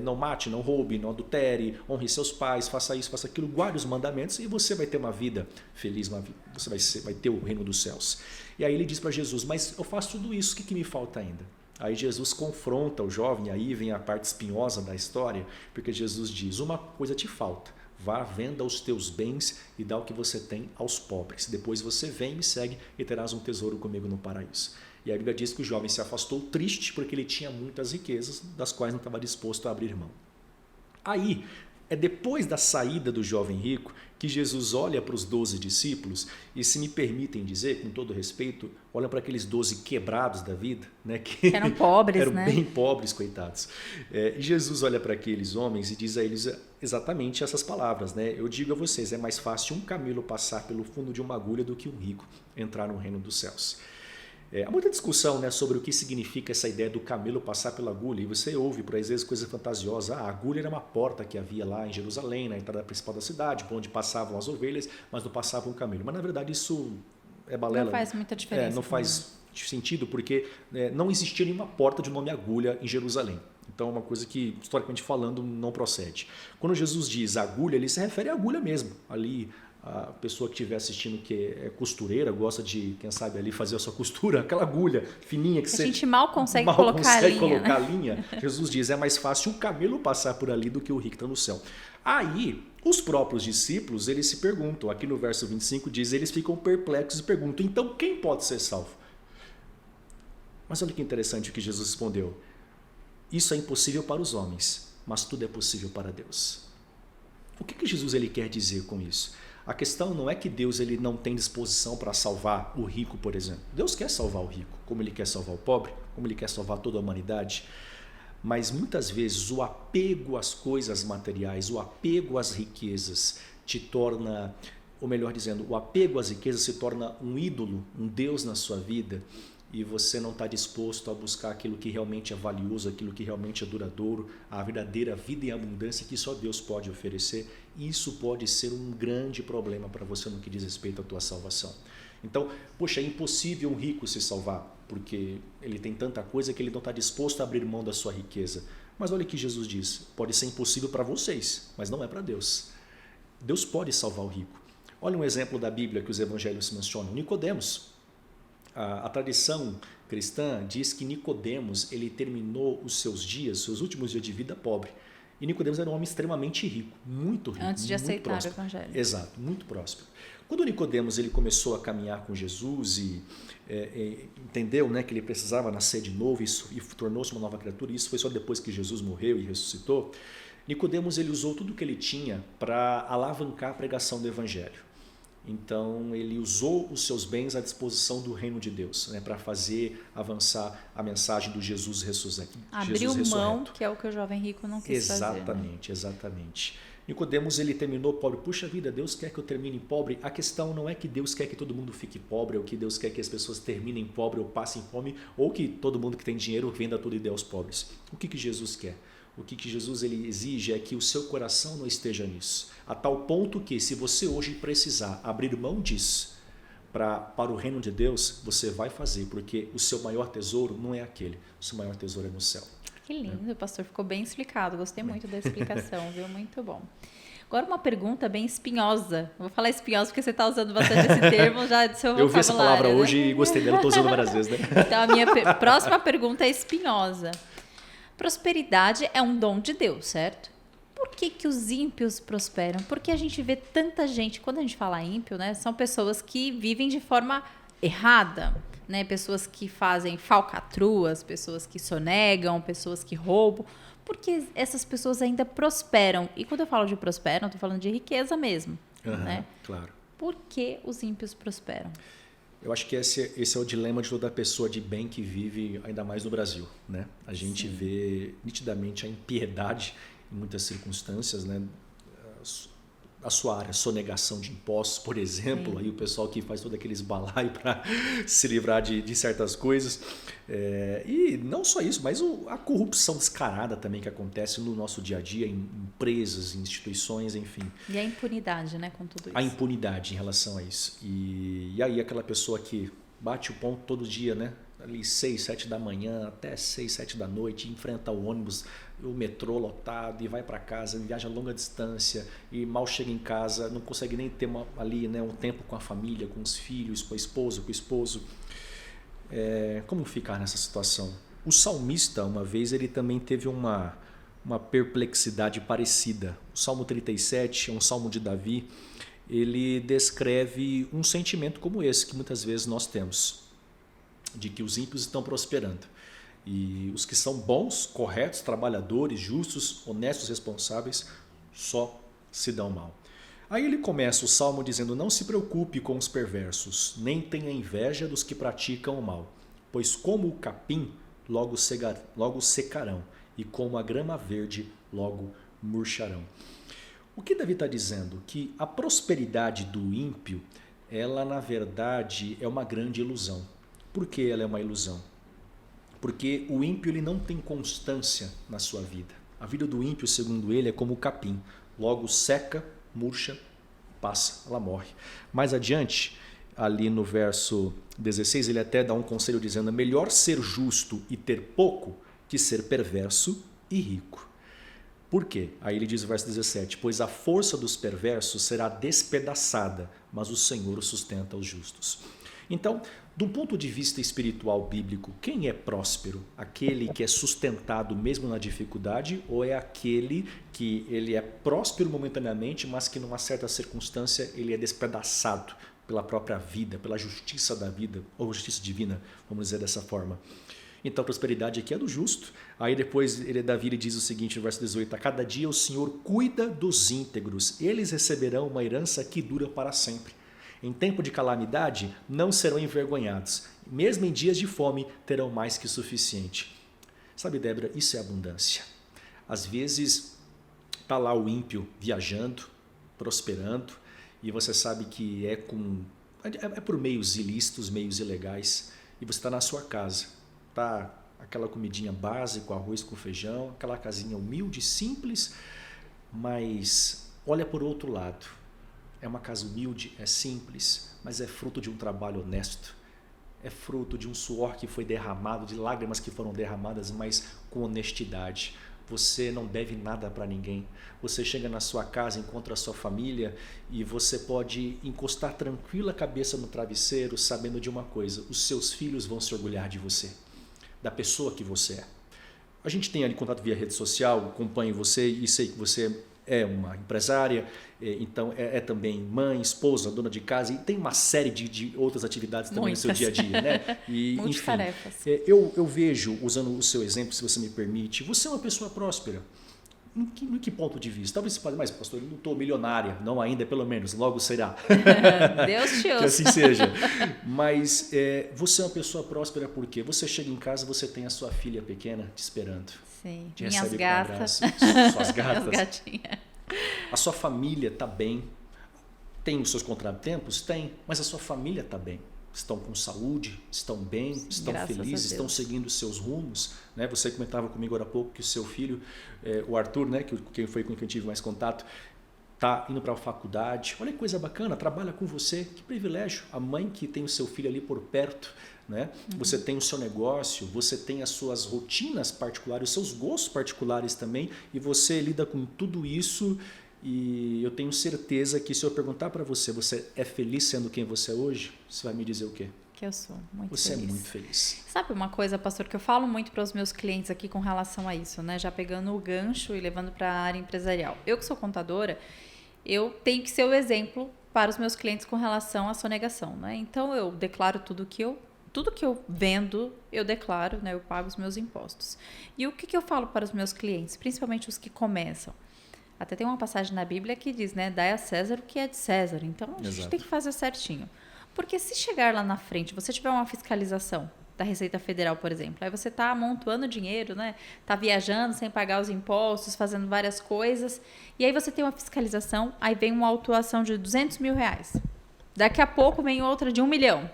não mate, não roube, não adultere, honre seus pais, faça isso, faça aquilo, guarde os mandamentos e você vai ter uma vida feliz, você vai ter o reino dos céus. E aí ele diz para Jesus: mas eu faço tudo isso, o que me falta ainda? Aí Jesus confronta o jovem, aí vem a parte espinhosa da história, porque Jesus diz: uma coisa te falta, vá, venda os teus bens e dá o que você tem aos pobres. Depois você vem e me segue e terás um tesouro comigo no paraíso. E a Bíblia diz que o jovem se afastou triste porque ele tinha muitas riquezas, das quais não estava disposto a abrir mão. Aí, é depois da saída do jovem rico que Jesus olha para os 12 discípulos e, se me permitem dizer, com todo respeito, olha para aqueles 12 quebrados da vida, né, que eram pobres, eram né? bem pobres, coitados. E Jesus olha para aqueles homens e diz a eles exatamente essas palavras, né? Eu digo a vocês, é mais fácil um camelo passar pelo fundo de uma agulha do que um rico entrar no reino dos céus. Há muita discussão, né, sobre o que significa essa ideia do camelo passar pela agulha, e você ouve por às vezes coisa fantasiosa. A agulha era uma porta que havia lá em Jerusalém, na entrada principal da cidade, por onde passavam as ovelhas, mas não passava um camelo. Mas na verdade isso é balela. Não faz muita diferença. Não faz sentido, porque não existia nenhuma porta de nome agulha em Jerusalém. Então é uma coisa que, historicamente falando, não procede. Quando Jesus diz agulha, ele se refere à agulha mesmo, ali. A pessoa que estiver assistindo que é costureira, gosta de, quem sabe, ali fazer a sua costura, aquela agulha fininha que a gente mal consegue colocar a linha. Jesus diz, é mais fácil um camelo passar por ali do que o rico está no céu. Aí, os próprios discípulos, eles se perguntam, aqui no verso 25 diz, eles ficam perplexos e perguntam, então quem pode ser salvo? Mas olha que interessante o que Jesus respondeu. Isso é impossível para os homens, mas tudo é possível para Deus. O que Jesus ele quer dizer com isso? A questão não é que Deus ele não tem disposição para salvar o rico, por exemplo. Deus quer salvar o rico, como ele quer salvar o pobre, como ele quer salvar toda a humanidade. Mas muitas vezes o apego às coisas materiais, o apego às riquezas te torna, ou melhor dizendo, o apego às riquezas se torna um ídolo, um Deus na sua vida, e você não está disposto a buscar aquilo que realmente é valioso, aquilo que realmente é duradouro, a verdadeira vida em abundância que só Deus pode oferecer. Isso pode ser um grande problema para você no que diz respeito à tua salvação. Então, poxa, é impossível um rico se salvar, porque ele tem tanta coisa que ele não está disposto a abrir mão da sua riqueza. Mas olha o que Jesus diz, pode ser impossível para vocês, mas não é para Deus. Deus pode salvar o rico. Olha um exemplo da Bíblia que os evangelhos mencionam, Nicodemos. A tradição cristã diz que Nicodemos ele terminou os seus dias, seus últimos dias de vida pobre. E Nicodemos era um homem extremamente rico, muito rico. Antes de aceitar próspero. o evangelho. Exato, muito próspero. Quando Nicodemos ele começou a caminhar com Jesus e entendeu, né, que ele precisava nascer de novo e tornou-se uma nova criatura, e isso foi só depois que Jesus morreu e ressuscitou, Nicodemos ele usou tudo que ele tinha para alavancar a pregação do evangelho. Então, ele usou os seus bens à disposição do reino de Deus, né, para fazer avançar a mensagem do Jesus ressurreto. Abriu mão, que é o que o jovem rico não quis fazer. Exatamente. Nicodemos, ele terminou pobre. Puxa vida, Deus quer que eu termine pobre? A questão não é que Deus quer que todo mundo fique pobre, ou que Deus quer que as pessoas terminem pobre ou passem fome, ou que todo mundo que tem dinheiro venda tudo e dê aos pobres. O que Jesus quer? O que Jesus ele exige é que o seu coração não esteja nisso. A tal ponto que, se você hoje precisar abrir mão disso para o reino de Deus, você vai fazer, porque o seu maior tesouro não é aquele. O seu maior tesouro é no céu. Que lindo, pastor. Ficou bem explicado. Gostei muito da explicação, viu? Muito bom. Agora uma pergunta bem espinhosa. Vou falar espinhosa porque você está usando bastante esse termo já do seu vocabulário. Eu vi essa palavra né? hoje e gostei dela. Estou usando várias vezes, né? Então a minha próxima pergunta é espinhosa. Prosperidade é um dom de Deus, certo? Por que os ímpios prosperam? Porque a gente vê tanta gente, quando a gente fala ímpio, né, são pessoas que vivem de forma errada, né? Pessoas que fazem falcatruas, pessoas que sonegam, pessoas que roubam. Porque essas pessoas ainda prosperam. E quando eu falo de prosperam, eu estou falando de riqueza mesmo. Né? Claro. Por que os ímpios prosperam? Eu acho que esse é o dilema de toda pessoa de bem que vive, ainda mais no Brasil. Né? A gente vê nitidamente a impiedade em muitas circunstâncias, né? A sua área, sonegação de impostos, por exemplo, aí o pessoal que faz todo aqueles balaio para se livrar de certas coisas. E não só isso, mas a corrupção descarada também que acontece no nosso dia a dia, em empresas, em instituições, enfim. E a impunidade, né, com tudo isso. A impunidade em relação a isso. E aí aquela pessoa que bate o ponto todo dia, né? Ali 6, 7 da manhã até 6, 7 da noite, enfrenta o ônibus, o metrô lotado e vai para casa, viaja a longa distância e mal chega em casa, não consegue nem ter ali, né, um tempo com a família, com os filhos, com a esposa, com o esposo. Como ficar nessa situação? O salmista, uma vez, ele também teve uma perplexidade parecida. O Salmo 37 é um salmo de Davi, ele descreve um sentimento como esse que muitas vezes nós temos, de que os ímpios estão prosperando. E os que são bons, corretos, trabalhadores, justos, honestos, responsáveis, só se dão mal. Aí ele começa o salmo dizendo: não se preocupe com os perversos, nem tenha inveja dos que praticam o mal, pois como o capim, logo secarão, e como a grama verde, logo murcharão. O que Davi está dizendo? Que a prosperidade do ímpio, ela na verdade é uma grande ilusão. Por que ela é uma ilusão? Porque o ímpio ele não tem constância na sua vida. A vida do ímpio, segundo ele, é como o capim. Logo seca, murcha, passa, ela morre. Mais adiante, ali no verso 16, ele até dá um conselho dizendo: é melhor ser justo e ter pouco que ser perverso e rico. Por quê? Aí ele diz no verso 17: pois a força dos perversos será despedaçada, mas o Senhor sustenta os justos. Então, do ponto de vista espiritual bíblico, quem é próspero? Aquele que é sustentado mesmo na dificuldade, ou é aquele que ele é próspero momentaneamente, mas que numa certa circunstância ele é despedaçado pela própria vida, pela justiça da vida, ou justiça divina, vamos dizer dessa forma. Então a prosperidade aqui é do justo. Aí depois Davi diz o seguinte no verso 18: a cada dia o Senhor cuida dos íntegros, eles receberão uma herança que dura para sempre. Em tempo de calamidade não serão envergonhados, mesmo em dias de fome terão mais que suficiente. Sabe, Débora, isso é abundância. Às vezes está lá o ímpio viajando, prosperando, e você sabe que é por meios ilícitos, meios ilegais, e você está na sua casa, tá aquela comidinha básica, arroz com feijão, aquela casinha humilde, simples, mas olha por outro lado. É uma casa humilde, é simples, mas é fruto de um trabalho honesto. É fruto de um suor que foi derramado, de lágrimas que foram derramadas, mas com honestidade. Você não deve nada para ninguém. Você chega na sua casa, encontra a sua família e você pode encostar tranquila a cabeça no travesseiro, sabendo de uma coisa: os seus filhos vão se orgulhar de você, da pessoa que você é. A gente tem ali contato via rede social, acompanho você e sei que você é uma empresária, então é também mãe, esposa, dona de casa, e tem uma série de outras atividades também no seu dia a dia, né? E, muitas enfim, tarefas. Eu vejo, usando o seu exemplo, se você me permite, você é uma pessoa próspera. Em que ponto de vista? Talvez você fale: mas pastor, eu não estou milionária. Não ainda, pelo menos, logo será. Deus te ouça. Que assim seja. Mas você é uma pessoa próspera porque você chega em casa, você tem a sua filha pequena te esperando. Sim, te minhas recebe gatas. com abraço. Suas gatas. Minhas gatinhas. A sua família está bem. Tem os seus contratempos? Tem. Mas a sua família está bem. Estão com saúde, estão bem, estão felizes, estão seguindo os seus rumos. Né? Você comentava comigo agora há pouco que o seu filho, o Arthur, né, quem foi com quem eu tive mais contato, está indo para a faculdade. Olha que coisa bacana, trabalha com você. Que privilégio. A mãe que tem o seu filho ali por perto. Né? Você tem o seu negócio, você tem as suas rotinas particulares, os seus gostos particulares também. E você lida com tudo isso. E eu tenho certeza que se eu perguntar para você, você é feliz sendo quem você é hoje? Você vai me dizer o quê? Que eu sou muito você feliz. É muito feliz. Sabe uma coisa, pastor, que eu falo muito para os meus clientes aqui com relação a isso, né? Já pegando o gancho e levando para a área empresarial. Eu que sou contadora, eu tenho que ser o exemplo para os meus clientes com relação à sonegação, né? Então eu declaro tudo que eu vendo, eu declaro, né? Eu pago os meus impostos. E o que eu falo para os meus clientes, principalmente os que começam? Até tem uma passagem na Bíblia que diz, né? Dai a César o que é de César. Então, a gente tem que fazer certinho. Porque se chegar lá na frente, você tiver uma fiscalização da Receita Federal, por exemplo, aí você está amontoando dinheiro, né? Está viajando sem pagar os impostos, fazendo várias coisas. E aí você tem uma fiscalização, aí vem uma autuação de R$200 mil. Daqui a pouco vem outra de 1 milhão.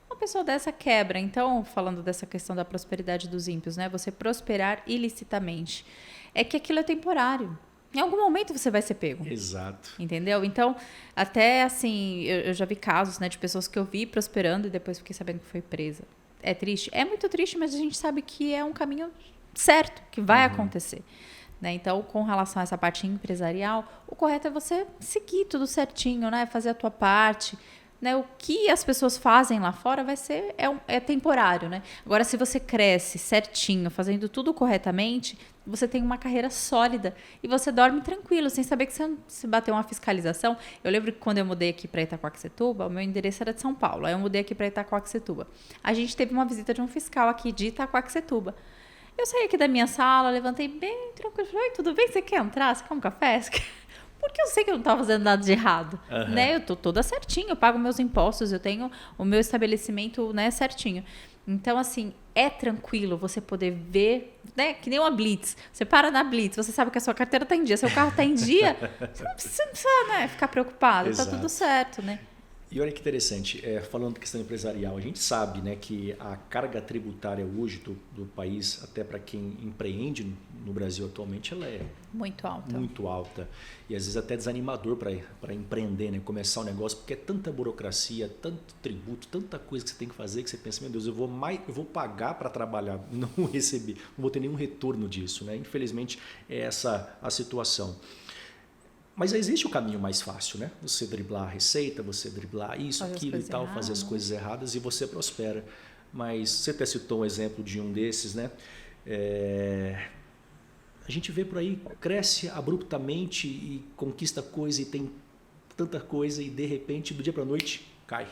Uma pessoa dessa quebra. Então, falando dessa questão da prosperidade dos ímpios, né? Você prosperar ilicitamente. É que aquilo é temporário. Em algum momento você vai ser pego. Exato. Entendeu? Então, até assim, eu já vi casos, né, de pessoas que eu vi prosperando e depois fiquei sabendo que foi presa. É triste? É muito triste, mas a gente sabe que é um caminho certo, que vai acontecer. Né? Então, com relação a essa parte empresarial, o correto é você seguir tudo certinho, né? Fazer a tua parte. Né? O que as pessoas fazem lá fora vai ser é temporário. Né? Agora, se você cresce certinho, fazendo tudo corretamente, você tem uma carreira sólida e você dorme tranquilo, sem saber que você se bateu uma fiscalização. Eu lembro que quando eu mudei aqui para Itaquaquecetuba, o meu endereço era de São Paulo, aí eu mudei aqui para Itaquaquecetuba. A gente teve uma visita de um fiscal aqui de Itaquaquecetuba. Eu saí aqui da minha sala, levantei bem tranquilo, falei, oi, tudo bem? Você quer entrar? Você quer um café? Porque eu sei que eu não estava fazendo nada de errado, né? Eu tô toda certinho, eu pago meus impostos, eu tenho o meu estabelecimento, né, certinho. Então, assim, é tranquilo você poder ver, né? Que nem uma blitz. Você para na blitz, você sabe que a sua carteira está em dia, seu carro está em dia, você não precisa, né, ficar preocupado, está tudo certo, né? E olha que interessante, falando da questão empresarial, a gente sabe, né, que a carga tributária hoje do país, até para quem empreende no Brasil atualmente, ela é muito alta. Muito alta. E às vezes até desanimador para empreender, né, começar um negócio, porque é tanta burocracia, tanto tributo, tanta coisa que você tem que fazer, que você pensa, meu Deus, eu vou pagar para trabalhar, não receber, não vou ter nenhum retorno disso. Né? Infelizmente, é essa a situação. Mas existe o caminho mais fácil, né? Você driblar a receita, você driblar isso, fazer aquilo e tal, fazer as coisas erradas e você prospera. Mas você até citou um exemplo de um desses, né? A gente vê por aí, cresce abruptamente e conquista coisa e tem tanta coisa e de repente, do dia para a noite, cai.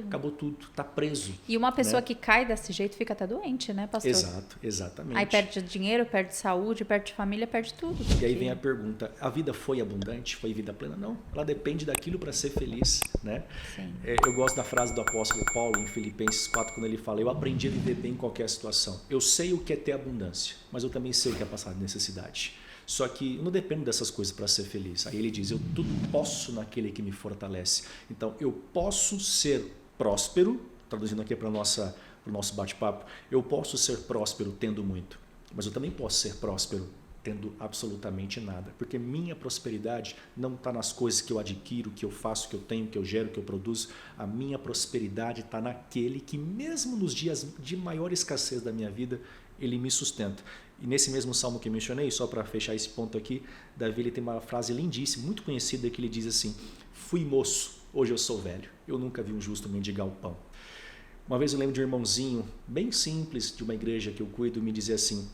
Acabou tudo, está preso. E uma pessoa que cai desse jeito fica até doente, né, pastor? Exato, exatamente. Aí perde dinheiro, perde saúde, perde família, perde tudo. E aí vem a pergunta, a vida foi abundante? Foi vida plena? Não, ela depende daquilo para ser feliz. Né? Sim. Eu gosto da frase do apóstolo Paulo em Filipenses 4, quando ele fala, eu aprendi a viver bem em qualquer situação. Eu sei o que é ter abundância, mas eu também sei o que é passar necessidade. Só que eu não dependo dessas coisas para ser feliz. Aí ele diz, eu tudo posso naquele que me fortalece. Então, eu posso ser próspero, traduzindo aqui para o nosso bate-papo, eu posso ser próspero tendo muito, mas eu também posso ser próspero tendo absolutamente nada. Porque minha prosperidade não está nas coisas que eu adquiro, que eu faço, que eu tenho, que eu gero, que eu produzo. A minha prosperidade está naquele que, mesmo nos dias de maior escassez da minha vida, ele me sustenta. E nesse mesmo salmo que eu mencionei, só para fechar esse ponto aqui, Davi ele tem uma frase lindíssima, muito conhecida, que ele diz assim, fui moço, hoje eu sou velho, eu nunca vi um justo mendigar o pão. Uma vez eu lembro de um irmãozinho bem simples de uma igreja que eu cuido me dizer assim,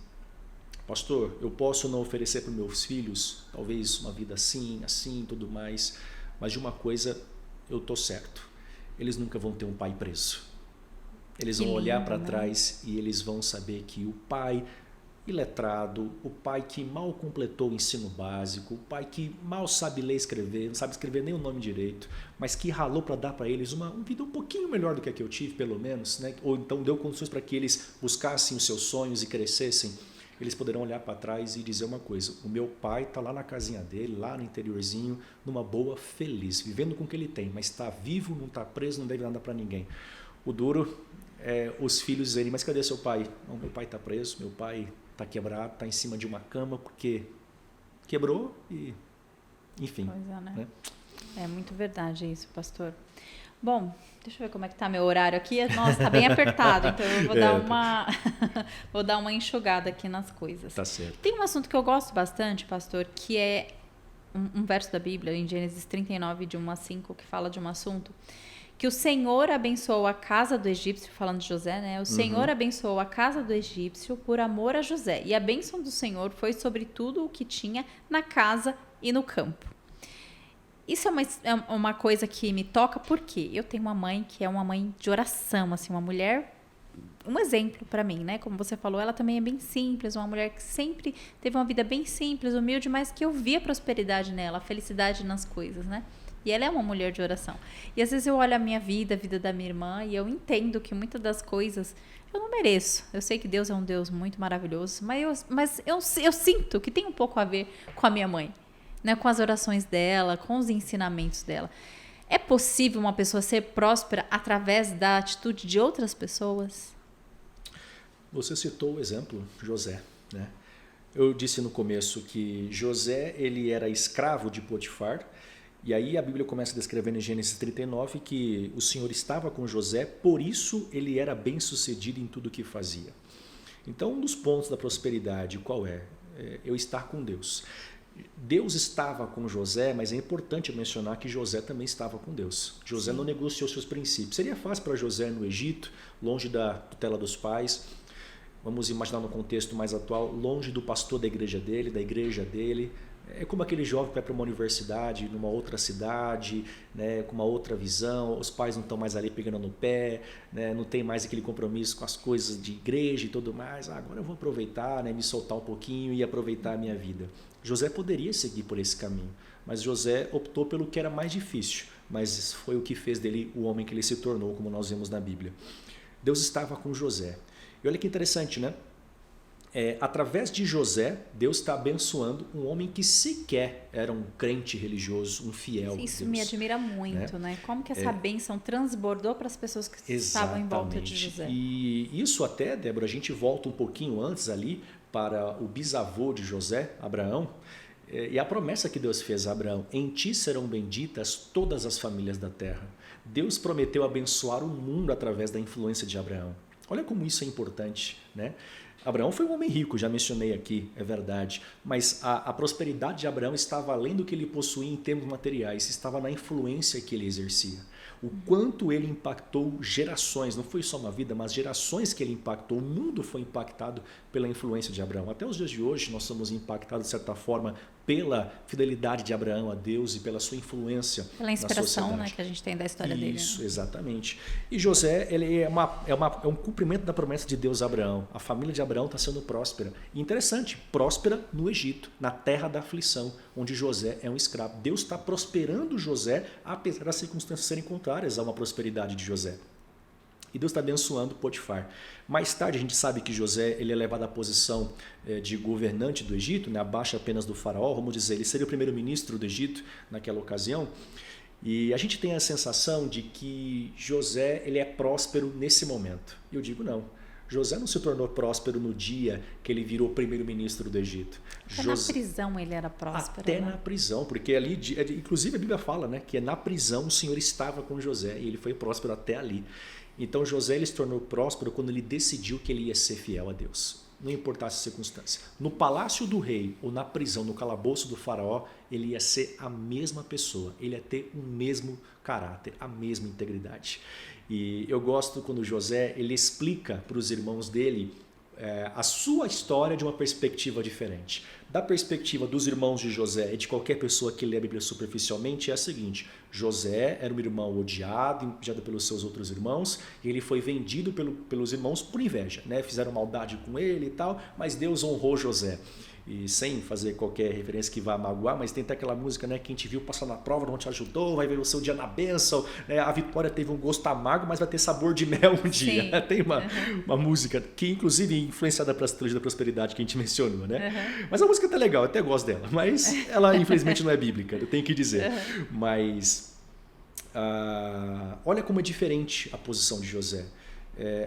pastor, eu posso não oferecer para os meus filhos talvez uma vida assim, tudo mais, mas de uma coisa eu estou certo, eles nunca vão ter um pai preso. Eles vão olhar para trás e eles vão saber que o pai iletrado, o pai que mal completou o ensino básico, o pai que mal sabe ler e escrever, não sabe escrever nem o nome direito, mas que ralou para dar para eles uma vida um pouquinho melhor do que eu tive, pelo menos, né? Ou então deu condições para que eles buscassem os seus sonhos e crescessem. eles poderão olhar para trás e dizer uma coisa: o meu pai está lá na casinha dele, lá no interiorzinho, numa boa, feliz, vivendo com o que ele tem, mas está vivo, não está preso, não deve nada para ninguém. O duro é os filhos dizerem: mas cadê seu pai? Não, meu pai está preso, meu pai está quebrado, está em cima de uma cama porque quebrou e enfim. Pois é, né? É muito verdade isso, pastor. Bom, deixa eu ver como é que tá meu horário aqui. Nossa, tá bem apertado, então eu vou dar vou dar uma enxugada aqui nas coisas. Tá certo. Tem um assunto que eu gosto bastante, pastor, que é um verso da Bíblia, em Gênesis 39, de 1 a 5, que fala de um assunto que o Senhor abençoou a casa do egípcio, falando de José, né? O Senhor abençoou a casa do egípcio por amor a José. E a bênção do Senhor foi sobre tudo o que tinha na casa e no campo. Isso é uma coisa que me toca, porque eu tenho uma mãe que é uma mãe de oração, assim, uma mulher, um exemplo para mim, né? Como você falou, ela também é bem simples, uma mulher que sempre teve uma vida bem simples, humilde, mas que eu via a prosperidade nela, a felicidade nas coisas, né? E ela é uma mulher de oração. E às vezes eu olho a minha vida, a vida da minha irmã, e eu entendo que muitas das coisas eu não mereço. Eu sei que Deus é um Deus muito maravilhoso, mas eu sinto que tem um pouco a ver com a minha mãe, né? Com as orações dela, com os ensinamentos dela. É possível uma pessoa ser próspera através da atitude de outras pessoas? Você citou o exemplo José, né? Eu disse no começo que José, ele era escravo de Potifar. E aí a Bíblia começa a descrever em Gênesis 39 que o Senhor estava com José, por isso ele era bem sucedido em tudo o que fazia. Então, um dos pontos da prosperidade, qual é? Eu estar com Deus. Deus estava com José, mas é importante mencionar que José também estava com Deus. José não negociou seus princípios. Seria fácil para José no Egito, longe da tutela dos pais, vamos imaginar no contexto mais atual, longe do pastor da igreja dele. É como aquele jovem que vai para uma universidade, numa outra cidade, né, com uma outra visão, os pais não estão mais ali pegando no pé, né, não tem mais aquele compromisso com as coisas de igreja e tudo mais. Agora eu vou aproveitar, né, me soltar um pouquinho e aproveitar a minha vida. José poderia seguir por esse caminho, mas José optou pelo que era mais difícil, mas foi o que fez dele o homem que ele se tornou, como nós vemos na Bíblia. Deus estava com José. E olha que interessante, né? Através de José, Deus está abençoando um homem que sequer era um crente religioso, um fiel. Isso Deus, me admira muito, né? Como que essa bênção transbordou para as pessoas que estavam em volta de José. E isso até, Débora, a gente volta um pouquinho antes ali para o bisavô de José, Abraão, e a promessa que Deus fez a Abraão: em ti serão benditas todas as famílias da terra. Deus prometeu abençoar o mundo através da influência de Abraão. Olha como isso é importante, né? Abraão foi um homem rico, já mencionei aqui, é verdade, mas a prosperidade de Abraão estava além do que ele possuía em termos materiais, estava na influência que ele exercia. O quanto ele impactou gerações, não foi só uma vida, mas gerações que ele impactou, o mundo foi impactado pela influência de Abraão. Até os dias de hoje nós somos impactados de certa forma pela fidelidade de Abraão a Deus e pela sua influência pela inspiração, né, que a gente tem da história dele. Isso, né? Exatamente. E José, ele é um cumprimento da promessa de Deus a Abraão. A família de Abraão está sendo próspera. E interessante, próspera no Egito, na terra da aflição, onde José é um escravo. Deus está prosperando José, apesar das circunstâncias serem contrárias a uma prosperidade de José. E Deus está abençoando Potifar. Mais tarde a gente sabe que José ele é levado à posição de governante do Egito, né, abaixo apenas do faraó, vamos dizer, ele seria o primeiro-ministro do Egito naquela ocasião. E a gente tem a sensação de que José ele é próspero nesse momento. E eu digo não. José não se tornou próspero no dia que ele virou primeiro-ministro do Egito. Até na prisão ele era próspero. Até né? na prisão, porque ali, inclusive a Bíblia fala, né, que na prisão o Senhor estava com José e ele foi próspero até ali. Então José ele se tornou próspero quando ele decidiu que ele ia ser fiel a Deus, não importasse a circunstância. No palácio do rei ou na prisão, no calabouço do faraó, ele ia ser a mesma pessoa, ele ia ter o mesmo caráter, a mesma integridade. E eu gosto quando José ele explica para os irmãos dele a sua história de uma perspectiva diferente. Da perspectiva dos irmãos de José e de qualquer pessoa que lê a Bíblia superficialmente, é a seguinte: José era um irmão odiado pelos seus outros irmãos, e ele foi vendido pelos irmãos por inveja, né? Fizeram maldade com ele e tal, mas Deus honrou José. E sem fazer qualquer referência que vá magoar, mas tem até aquela música, né? Quem te viu passar na prova não te ajudou, vai ver o seu dia na bênção, né? A vitória teve um gosto amargo, mas vai ter sabor de mel um dia. Tem uma música que, inclusive, influenciada pela trilogia da prosperidade que a gente mencionou, né? Mas a música tá legal, eu até gosto dela, mas ela, infelizmente, não é bíblica, eu tenho que dizer. Mas olha como é diferente a posição de José.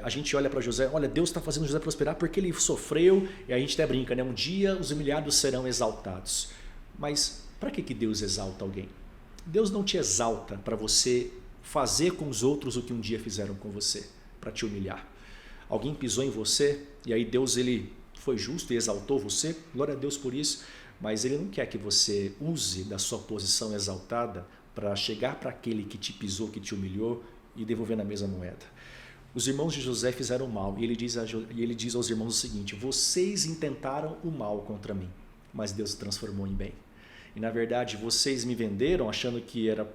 A gente olha para José, olha, Deus está fazendo José prosperar porque ele sofreu, e a gente até brinca, né? Um dia os humilhados serão exaltados. Mas para que Deus exalta alguém? Deus não te exalta para você fazer com os outros o que um dia fizeram com você, para te humilhar. Alguém pisou em você, e aí Deus ele foi justo e exaltou você, glória a Deus por isso, mas ele não quer que você use da sua posição exaltada para chegar para aquele que te pisou, que te humilhou, e devolver na mesma moeda. Os irmãos de José fizeram mal, e ele diz aos irmãos o seguinte: vocês intentaram o mal contra mim, mas Deus transformou em bem. E na verdade vocês me venderam achando que era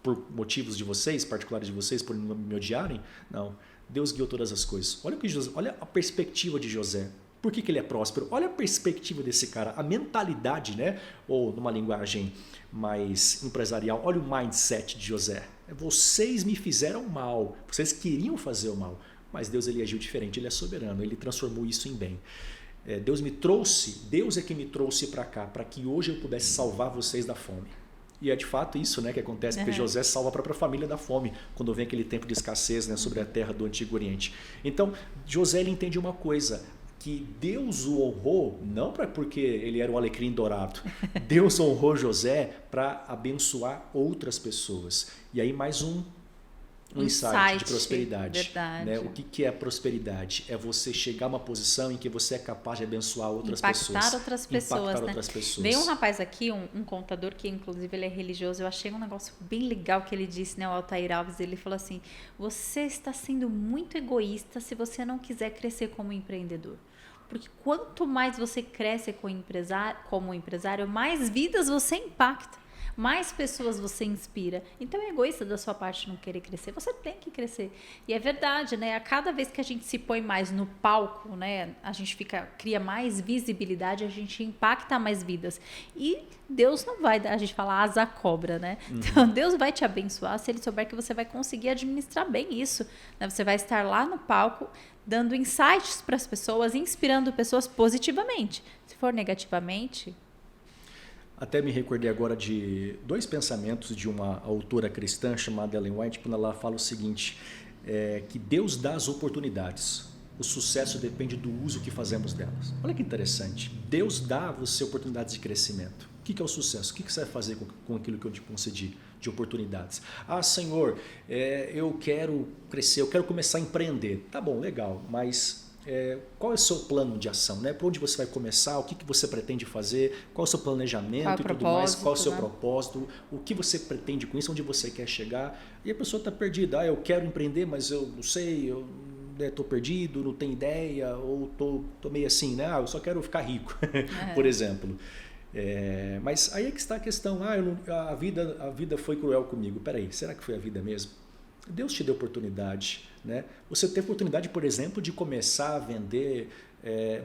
por motivos de vocês, particulares de vocês, por me odiarem. Não, Deus guiou todas as coisas. Olha a perspectiva de José. Por que ele é próspero? Olha a perspectiva desse cara, a mentalidade, né? Ou numa linguagem mais empresarial, olha o mindset de José. Vocês me fizeram mal, vocês queriam fazer o mal, mas Deus ele agiu diferente, ele é soberano, ele transformou isso em bem. Deus é que me trouxe para cá, para que hoje eu pudesse salvar vocês da fome. E é de fato isso, né, que acontece, porque José salva a própria família da fome, quando vem aquele tempo de escassez, né, sobre a terra do Antigo Oriente. Então, José ele entende uma coisa, que Deus o honrou, não porque ele era o alecrim dourado. Deus honrou José para abençoar outras pessoas. E aí mais um insight de prosperidade. Né? O que é prosperidade? É você chegar a uma posição em que você é capaz de abençoar outras pessoas. Impactar outras pessoas. Veio um rapaz aqui, um contador, que inclusive ele é religioso, eu achei um negócio bem legal que ele disse, né, o Altair Alves, ele falou assim: você está sendo muito egoísta se você não quiser crescer como empreendedor. Porque quanto mais você cresce como empresário, mais vidas você impacta, mais pessoas você inspira. Então é egoísta da sua parte não querer crescer, você tem que crescer. E é verdade, né? A cada vez que a gente se põe mais no palco, né, a gente cria mais visibilidade, a gente impacta mais vidas. E Deus não vai, a gente fala asa cobra, né? Então Deus vai te abençoar se ele souber que você vai conseguir administrar bem isso, né? Você vai estar lá no palco dando insights para as pessoas, inspirando pessoas positivamente. Se for negativamente... Até me recordei agora de 2 pensamentos de uma autora cristã chamada Ellen White, quando ela fala o seguinte, que Deus dá as oportunidades, o sucesso depende do uso que fazemos delas. Olha que interessante, Deus dá a você oportunidades de crescimento. O que é o sucesso? O que você vai fazer com aquilo que eu te concedi de oportunidades? Ah, Senhor, eu quero crescer, eu quero começar a empreender. Tá bom, legal, mas qual é o seu plano de ação? Né? Por onde você vai começar? O que você pretende fazer? Qual é o seu planejamento e tudo mais? Qual é o seu propósito? O que você pretende com isso? Onde você quer chegar? E a pessoa está perdida. Ah, eu quero empreender, mas eu não sei, eu estou perdido, não tenho ideia, ou estou meio assim, né? Ah, eu só quero ficar rico, por exemplo. Mas aí é que está a questão. A vida foi cruel comigo. Peraí, será que foi a vida mesmo? Deus te deu oportunidade, né? Você teve oportunidade, por exemplo, de começar a vender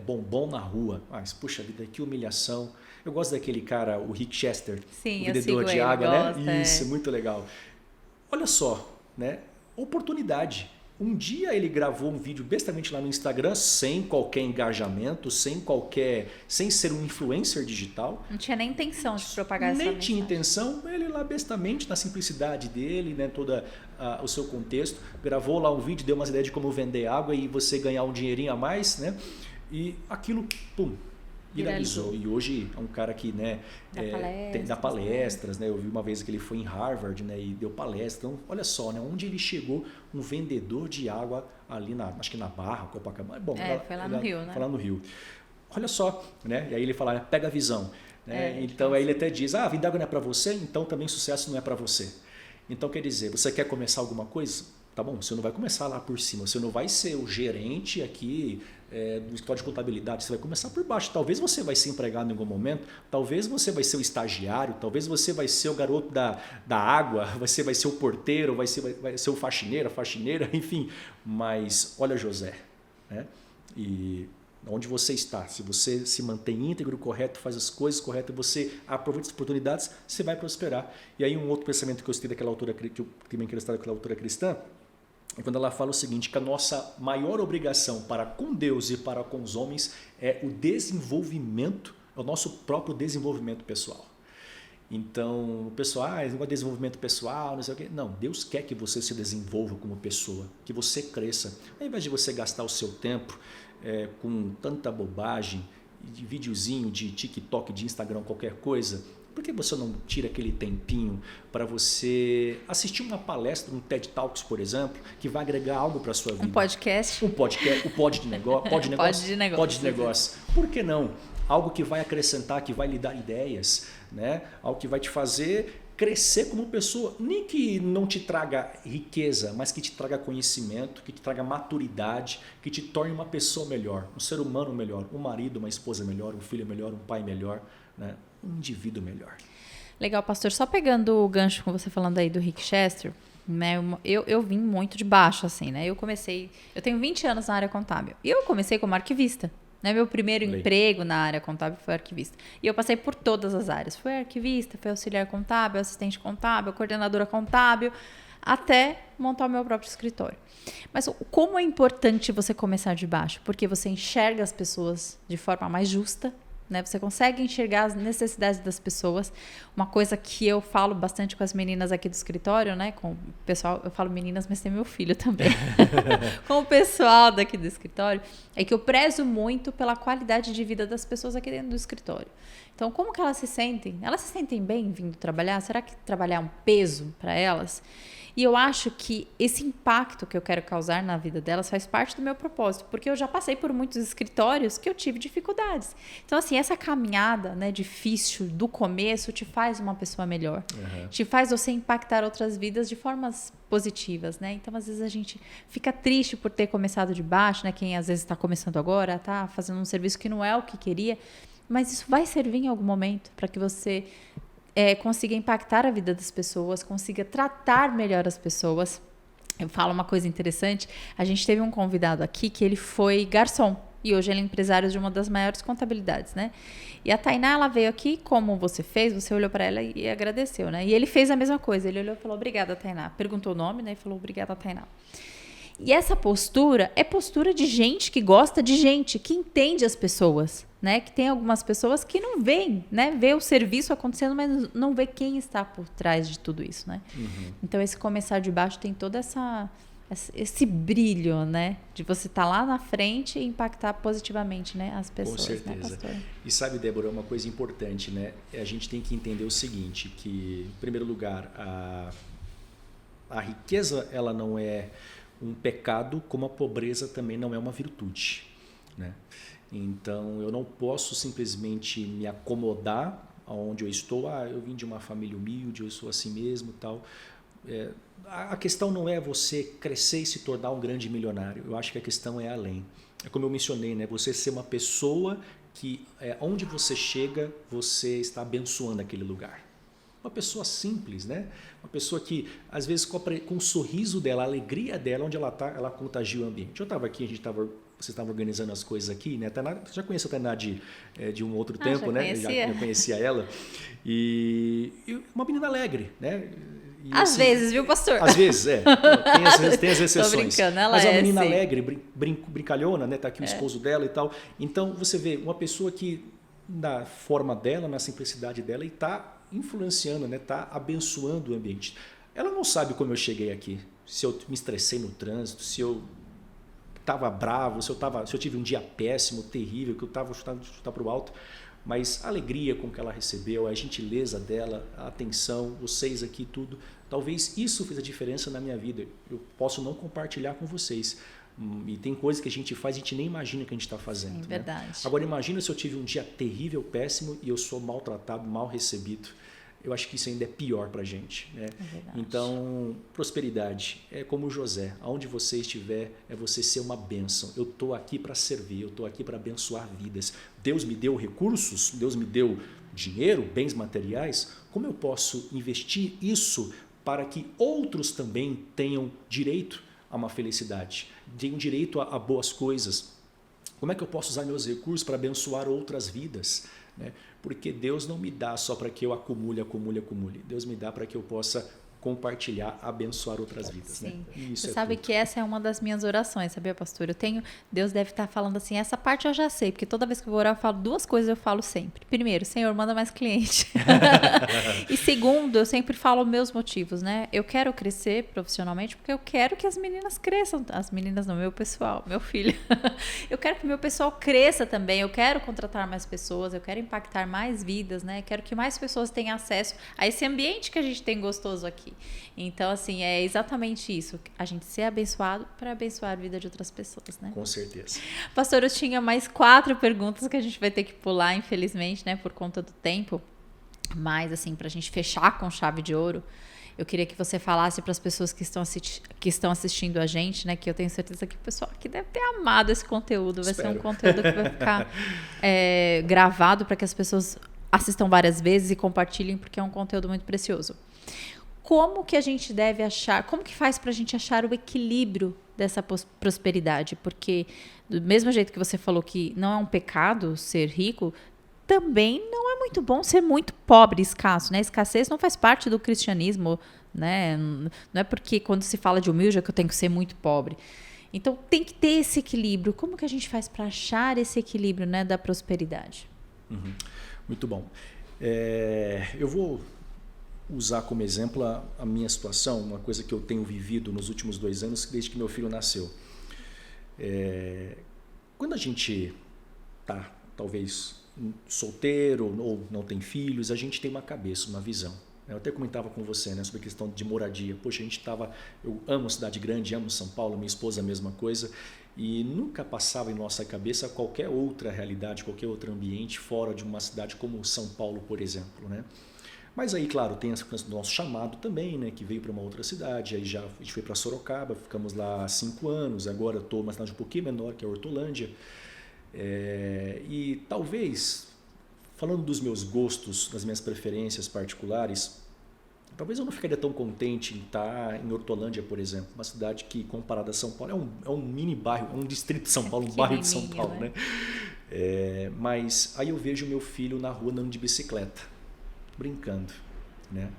bombom na rua. Puxa vida, que humilhação. Eu gosto daquele cara, o Rick Chester, sim, o vendedor de água, né? Isso, muito legal. Olha só, né? Oportunidade. Um dia ele gravou um vídeo bestamente lá no Instagram, sem qualquer engajamento, sem ser um influencer digital. Não tinha nem intenção de propagar essa mensagem. Nem tinha intenção, ele lá bestamente, na simplicidade dele, né, todo o seu contexto, gravou lá um vídeo, deu umas ideias de como vender água e você ganhar um dinheirinho a mais, né? E aquilo, pum, viralizou. E hoje é um cara que, né, dá palestras, né? Eu vi uma vez que ele foi em Harvard, né, e deu palestra. Então, olha só, né, onde ele chegou, um vendedor de água ali acho que na Barra, Copacabana. Bom, foi lá no Rio, né? Foi lá no Rio. Olha só, né? E aí ele fala, pega a visão. Né? Então aí ele até diz, vender água não é para você, então também sucesso não é para você. Então quer dizer, você quer começar alguma coisa? Tá bom, você não vai começar lá por cima, você não vai ser o gerente aqui no escritório de contabilidade, você vai começar por baixo. Talvez você vai ser empregado em algum momento, talvez você vai ser o estagiário, talvez você vai ser o garoto da água, você vai ser o porteiro, vai ser o faxineiro, a faxineira, enfim. Mas olha José, né? E onde você está, se você se mantém íntegro, correto, faz as coisas corretas, você aproveita as oportunidades, você vai prosperar. E aí um outro pensamento que eu citei daquela autora, que eu também quero citar daquela autora cristã, é quando ela fala o seguinte, que a nossa maior obrigação para com Deus e para com os homens é o desenvolvimento, é o nosso próprio desenvolvimento pessoal. Então, o pessoal, esse negócio de desenvolvimento pessoal, não sei o quê. Não, Deus quer que você se desenvolva como pessoa, que você cresça. Ao invés de você gastar o seu tempo com tanta bobagem, de videozinho, de TikTok, de Instagram, qualquer coisa, por que você não tira aquele tempinho para você assistir uma palestra, um TED Talks, por exemplo, que vai agregar algo para a sua vida? Um podcast. O pod de negócio. Pod de negócio. Por que não? Algo que vai acrescentar, que vai lhe dar ideias, né? Algo que vai te fazer crescer como pessoa, nem que não te traga riqueza, mas que te traga conhecimento, que te traga maturidade, que te torne uma pessoa melhor, um ser humano melhor, um marido, uma esposa melhor, um filho melhor, um pai melhor, né? Um indivíduo melhor. Legal, pastor. Só pegando o gancho com você falando aí do Rick Chester, né? Eu vim muito de baixo, assim, né? Eu tenho 20 anos na área contábil. E eu comecei como arquivista. Né? Meu primeiro emprego na área contábil foi arquivista. E eu passei por todas as áreas. Fui arquivista, fui auxiliar contábil, assistente contábil, coordenadora contábil, até montar o meu próprio escritório. Mas como é importante você começar de baixo? Porque você enxerga as pessoas de forma mais justa, né? Você consegue enxergar as necessidades das pessoas. Uma coisa que eu falo bastante com as meninas aqui do escritório, né? Com o pessoal, eu falo meninas, mas tem meu filho também. Com o pessoal daqui do escritório, é que eu prezo muito pela qualidade de vida das pessoas aqui dentro do escritório. Então, como que elas se sentem? Elas se sentem bem vindo trabalhar? Será que trabalhar é um peso para elas? E eu acho que esse impacto que eu quero causar na vida delas faz parte do meu propósito, porque eu já passei por muitos escritórios que eu tive dificuldades. Então, assim, essa caminhada, né, difícil do começo te faz uma pessoa melhor. Uhum. Te faz você impactar outras vidas de formas positivas, né? Então, às vezes a gente fica triste por ter começado de baixo, né? Quem às vezes está começando agora, está fazendo um serviço que não é o que queria, mas isso vai servir em algum momento para que você consiga impactar a vida das pessoas, consiga tratar melhor as pessoas. Eu falo uma coisa interessante, a gente teve um convidado aqui que ele foi garçom e hoje ele é empresário de uma das maiores contabilidades, né? E a Tainá, ela veio aqui, como você fez, você olhou para ela e agradeceu, né? E ele fez a mesma coisa, ele olhou e falou, obrigada, Tainá. Perguntou o nome, né? E falou, obrigada, Tainá. E essa postura é postura de gente que gosta de gente, que entende as pessoas, né? Que tem algumas pessoas que não veem, né? Vê o serviço acontecendo, mas não vê quem está por trás de tudo isso, né? Uhum. Então, esse começar de baixo tem todo esse brilho, né? De você estar lá na frente e impactar positivamente, né? As pessoas. Com certeza. Né, e sabe, Débora, uma coisa importante, né? A gente tem que entender o seguinte, que, em primeiro lugar, a riqueza, ela não é um pecado, como a pobreza também não é uma virtude, né? Então, eu não posso simplesmente me acomodar aonde eu estou. Eu vim de uma família humilde, eu sou assim mesmo, tal. A questão não é você crescer e se tornar um grande milionário. Eu acho que a questão é além. É como eu mencionei, né? Você ser uma pessoa que, onde você chega, você está abençoando aquele lugar. Uma pessoa simples, né? Uma pessoa que, às vezes, com o sorriso dela, a alegria dela, onde ela está, ela contagia o ambiente. Eu estava aqui, você estava organizando as coisas aqui, né? Tainá, você já conhece a Tainá de um outro tempo, né? Já conhecia ela. E uma menina alegre, né? E, às assim, vezes, viu, pastor? Às vezes, tem as exceções. Tô brincando, ela mas é uma menina sim. alegre, brincalhona, né? Tá aqui o esposo dela e tal. Então, você vê uma pessoa que, na forma dela, na simplicidade dela, e está influenciando, né? Está abençoando o ambiente. Ela não sabe como eu cheguei aqui, se eu me estressei no trânsito, se eu estava bravo, se eu tive um dia péssimo, terrível, que eu estava chutando para o alto, mas a alegria com que ela recebeu, a gentileza dela, a atenção, vocês aqui, tudo, talvez isso fez a diferença na minha vida. Eu posso não compartilhar com vocês, e tem coisas que a gente faz e a gente nem imagina que a gente está fazendo. Sim, verdade. Agora imagina se eu tive um dia terrível, péssimo, e eu sou maltratado, mal recebido. eu acho que isso ainda é pior para a gente, né? É verdade. Então, prosperidade é como José, aonde você estiver, é você ser uma bênção. Eu estou aqui para servir, eu estou aqui para abençoar vidas. Deus me deu recursos, Deus me deu dinheiro, bens materiais, como eu posso investir isso para que outros também tenham direito a uma felicidade, tenham direito a boas coisas? Como é que eu posso usar meus recursos para abençoar outras vidas? Né? Porque Deus não me dá só para que eu acumule. Deus me dá para que eu possa compartilhar, abençoar outras vidas. Sim. Né? Isso Você é sabe tudo. que essa é uma das minhas orações, sabia, pastor? Deus deve estar falando assim, essa parte eu já sei, porque toda vez que eu vou orar eu falo duas coisas, eu falo sempre. Primeiro, Senhor, manda mais cliente. E segundo, eu sempre falo meus motivos, né? Eu quero crescer profissionalmente porque eu quero que as meninas cresçam. As meninas não, meu pessoal, meu filho. Eu quero que meu pessoal cresça também, eu quero contratar mais pessoas, eu quero impactar mais vidas, né? Quero que mais pessoas tenham acesso a esse ambiente que a gente tem gostoso aqui. Então, assim, é exatamente isso. A gente ser abençoado para abençoar a vida de outras pessoas, né? Com certeza. Pastor, eu tinha mais 4 perguntas que a gente vai ter que pular, infelizmente, né? Por conta do tempo. Mas, assim, para a gente fechar com chave de ouro, eu queria que você falasse para as pessoas que estão assistindo a gente, né? Que eu tenho certeza que o pessoal aqui deve ter amado esse conteúdo. Vai ser um conteúdo que vai ficar gravado para que as pessoas assistam várias vezes e compartilhem, porque é um conteúdo muito precioso. Como que a gente deve achar, como que faz para a gente achar o equilíbrio dessa prosperidade? Porque do mesmo jeito que você falou que não é um pecado ser rico, também não é muito bom ser muito pobre, escasso, né? Escassez não faz parte do cristianismo, né? Não é porque quando se fala de humilde é que eu tenho que ser muito pobre. Então tem que ter esse equilíbrio. Como que a gente faz para achar esse equilíbrio, né, da prosperidade? Uhum. Muito bom. Eu vou usar como exemplo a minha situação, uma coisa que eu tenho vivido nos últimos 2 anos, desde que meu filho nasceu. Quando a gente está, talvez, solteiro ou não tem filhos, a gente tem uma cabeça, uma visão. Eu até comentava com você, né, sobre a questão de moradia. Poxa, eu amo cidade grande, amo São Paulo, minha esposa a mesma coisa, e nunca passava em nossa cabeça qualquer outra realidade, qualquer outro ambiente fora de uma cidade como São Paulo, por exemplo, né? Mas aí, claro, tem o nosso chamado também, né, que veio para uma outra cidade, aí a gente foi para Sorocaba, ficamos lá há 5 anos, agora estou numa cidade um pouquinho menor, que é Hortolândia. E talvez, falando dos meus gostos, das minhas preferências particulares, talvez eu não ficaria tão contente em estar em Hortolândia, por exemplo, uma cidade que, comparada a São Paulo, é um mini bairro, é um distrito de São Paulo, um bairro de São Paulo, né? Mas aí eu vejo meu filho na rua andando de bicicleta, brincando, né?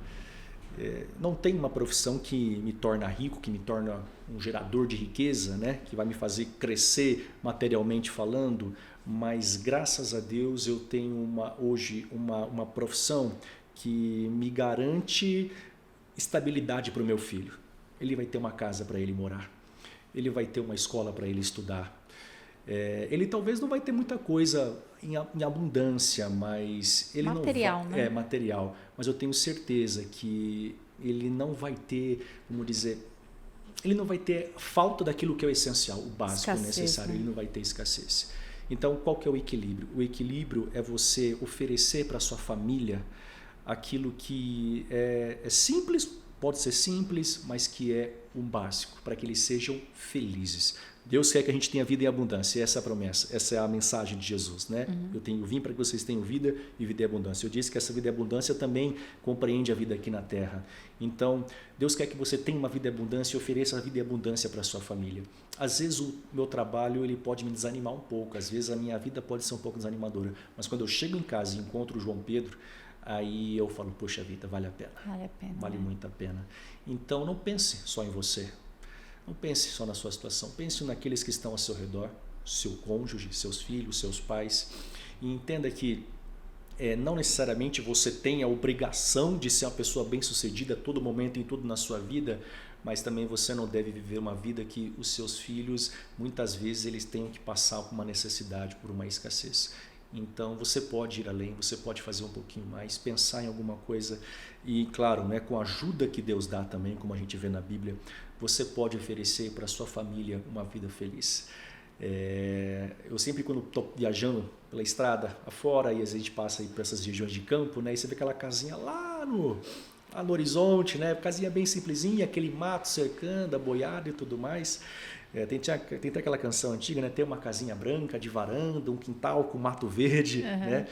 Não tem uma profissão que me torna rico, que me torna um gerador de riqueza, né? Que vai me fazer crescer materialmente falando, mas graças a Deus eu tenho hoje uma profissão que me garante estabilidade para o meu filho. Ele vai ter uma casa para ele morar, ele vai ter uma escola para ele estudar. Ele talvez não vai ter muita coisa em abundância, mas ele material, não vai, né? Material, mas eu tenho certeza que ele não vai ter, vamos dizer, ele não vai ter falta daquilo que é o essencial, o básico, escassez, necessário, né? Ele não vai ter escassez. Então, qual que é o equilíbrio? O equilíbrio é você oferecer para a sua família aquilo que é simples, pode ser simples, mas que é o básico, para que eles sejam felizes. Deus quer que a gente tenha vida em abundância, essa é a promessa, essa é a mensagem de Jesus, né? Eu vim para que vocês tenham vida e vida em abundância. Eu disse que essa vida em abundância também compreende a vida aqui na terra. Então, Deus quer que você tenha uma vida em abundância e ofereça a vida em abundância para a sua família. Às vezes o meu trabalho ele pode me desanimar um pouco, às vezes a minha vida pode ser um pouco desanimadora, mas quando eu chego em casa e encontro o João Pedro, aí eu falo, poxa vida, vale a pena. Vale muito a pena. Então, não pense só em você. Não pense só na sua situação, pense naqueles que estão ao seu redor, seu cônjuge, seus filhos, seus pais, e entenda que não necessariamente você tem a obrigação de ser uma pessoa bem-sucedida a todo momento, em tudo na sua vida, mas também você não deve viver uma vida que os seus filhos, muitas vezes, eles tenham que passar por uma necessidade, por uma escassez. Então você pode ir além, você pode fazer um pouquinho mais, pensar em alguma coisa e, claro, né, com a ajuda que Deus dá também, como a gente vê na Bíblia, você pode oferecer para a sua família uma vida feliz. Eu sempre, quando estou viajando pela estrada afora, e a gente passa aí por essas regiões de campo, né? E você vê aquela casinha lá no horizonte, né? Casinha bem simplesinha, aquele mato cercando, a boiada e tudo mais. Tem até aquela canção antiga, né? Tem uma casinha branca de varanda, um quintal com mato verde, né?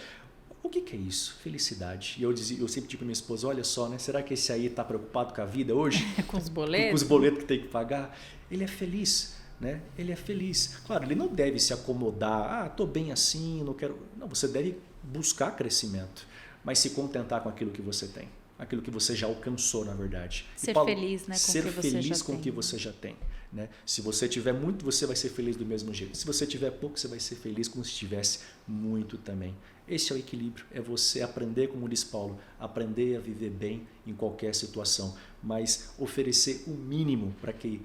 O que é isso? Felicidade. E eu sempre digo para minha esposa, olha só, né? Será que esse aí está preocupado com a vida hoje? Com os boletos? Com os boletos que tem que pagar? Ele é feliz, né? Ele é feliz. Claro, ele não deve se acomodar, estou bem assim, não quero... Não, você deve buscar crescimento, mas se contentar com aquilo que você tem. Aquilo que você já alcançou, na verdade. Ser feliz, né? Ser feliz com o que você já tem. Né? Se você tiver muito, você vai ser feliz do mesmo jeito. Se você tiver pouco, você vai ser feliz como se tivesse muito também. Esse é o equilíbrio. É você aprender, como diz Paulo, aprender a viver bem em qualquer situação, mas oferecer o mínimo para que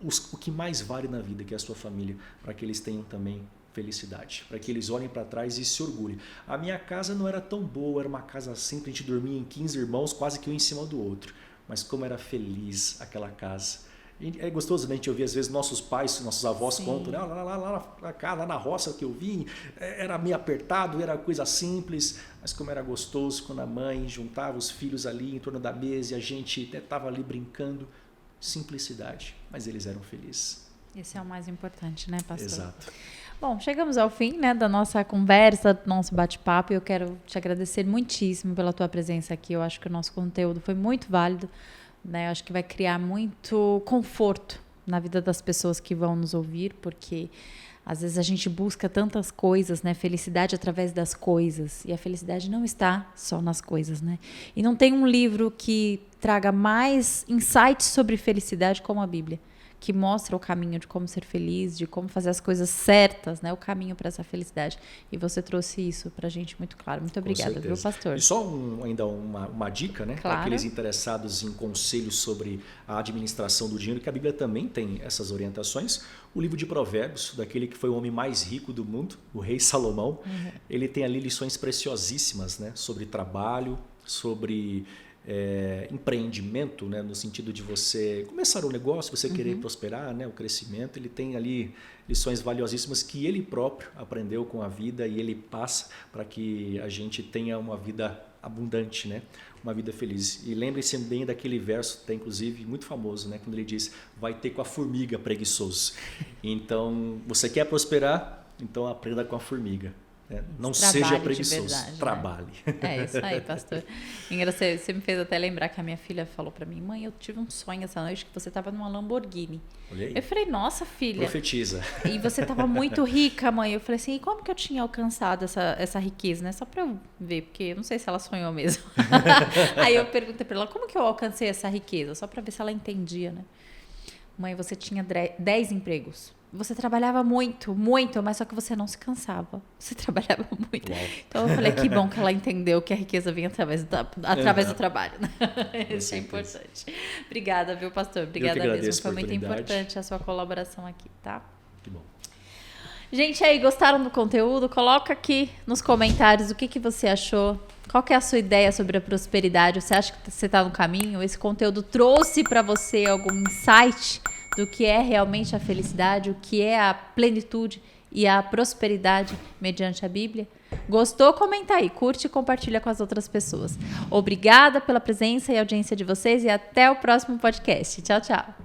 o que mais vale na vida, que é a sua família, para que eles tenham também felicidade, para que eles olhem para trás e se orgulhem. A minha casa não era tão boa, era uma casa simples, a gente dormia em 15 irmãos, quase que um em cima do outro, mas como era feliz aquela casa. É gostoso, né? A gente ouvir às vezes nossos pais, nossos avós contam, né? Lá na roça que eu vim, era meio apertado, era coisa simples, mas como era gostoso quando a mãe juntava os filhos ali em torno da mesa e a gente estava ali brincando. Simplicidade, mas eles eram felizes. Esse é o mais importante, né, pastor? Exato. Bom, chegamos ao fim, né, da nossa conversa, do nosso bate-papo, e eu quero te agradecer muitíssimo pela tua presença aqui. Eu acho que o nosso conteúdo foi muito válido, né? Eu acho que vai criar muito conforto na vida das pessoas que vão nos ouvir, porque às vezes a gente busca tantas coisas, né? Felicidade através das coisas, e a felicidade não está só nas coisas, né? E não tem um livro que traga mais insights sobre felicidade como a Bíblia, que mostra o caminho de como ser feliz, de como fazer as coisas certas, né? O caminho para essa felicidade. E você trouxe isso para a gente muito claro. Muito obrigada, viu, pastor? E só ainda uma dica, né? Claro. Para aqueles interessados em conselhos sobre a administração do dinheiro, que a Bíblia também tem essas orientações. O livro de Provérbios, daquele que foi o homem mais rico do mundo, o rei Salomão, ele tem ali lições preciosíssimas, né? Sobre trabalho, sobre... empreendimento, né, no sentido de você começar um negócio, você querer prosperar, né, o crescimento. Ele tem ali lições valiosíssimas que ele próprio aprendeu com a vida e ele passa para que a gente tenha uma vida abundante, né, uma vida feliz. E lembre-se bem daquele verso, tem inclusive muito famoso, né, quando ele diz, vai ter com a formiga preguiçoso. Então, você quer prosperar? Então aprenda com a formiga. Não seja preguiçoso, verdade, trabalhe. Né? É isso aí, pastor. Engraçado, você me fez até lembrar que a minha filha falou para mim, mãe, eu tive um sonho essa noite que você estava numa Lamborghini. Olhei. Eu falei, nossa, filha. Profetiza. E você estava muito rica, mãe. Eu falei assim, e como que eu tinha alcançado essa riqueza, né? Só para eu ver, porque eu não sei se ela sonhou mesmo. Aí eu perguntei para ela, como que eu alcancei essa riqueza? Só para ver se ela entendia, né? Mãe, você tinha 10 empregos. Você trabalhava muito, mas só que você não se cansava. Você trabalhava muito. Uau. Então eu falei, que bom que ela entendeu que a riqueza vem através do trabalho. Isso é importante. Obrigada, viu, pastor? Obrigada mesmo. Foi muito importante a sua colaboração aqui, tá? Que bom. Gente, aí, gostaram do conteúdo? Coloca aqui nos comentários o que você achou. Qual que é a sua ideia sobre a prosperidade? Você acha que você está no caminho? Esse conteúdo trouxe para você algum insight do que é realmente a felicidade, o que é a plenitude e a prosperidade mediante a Bíblia? Gostou? Comenta aí, curte e compartilha com as outras pessoas. Obrigada pela presença e audiência de vocês e até o próximo podcast. Tchau, tchau.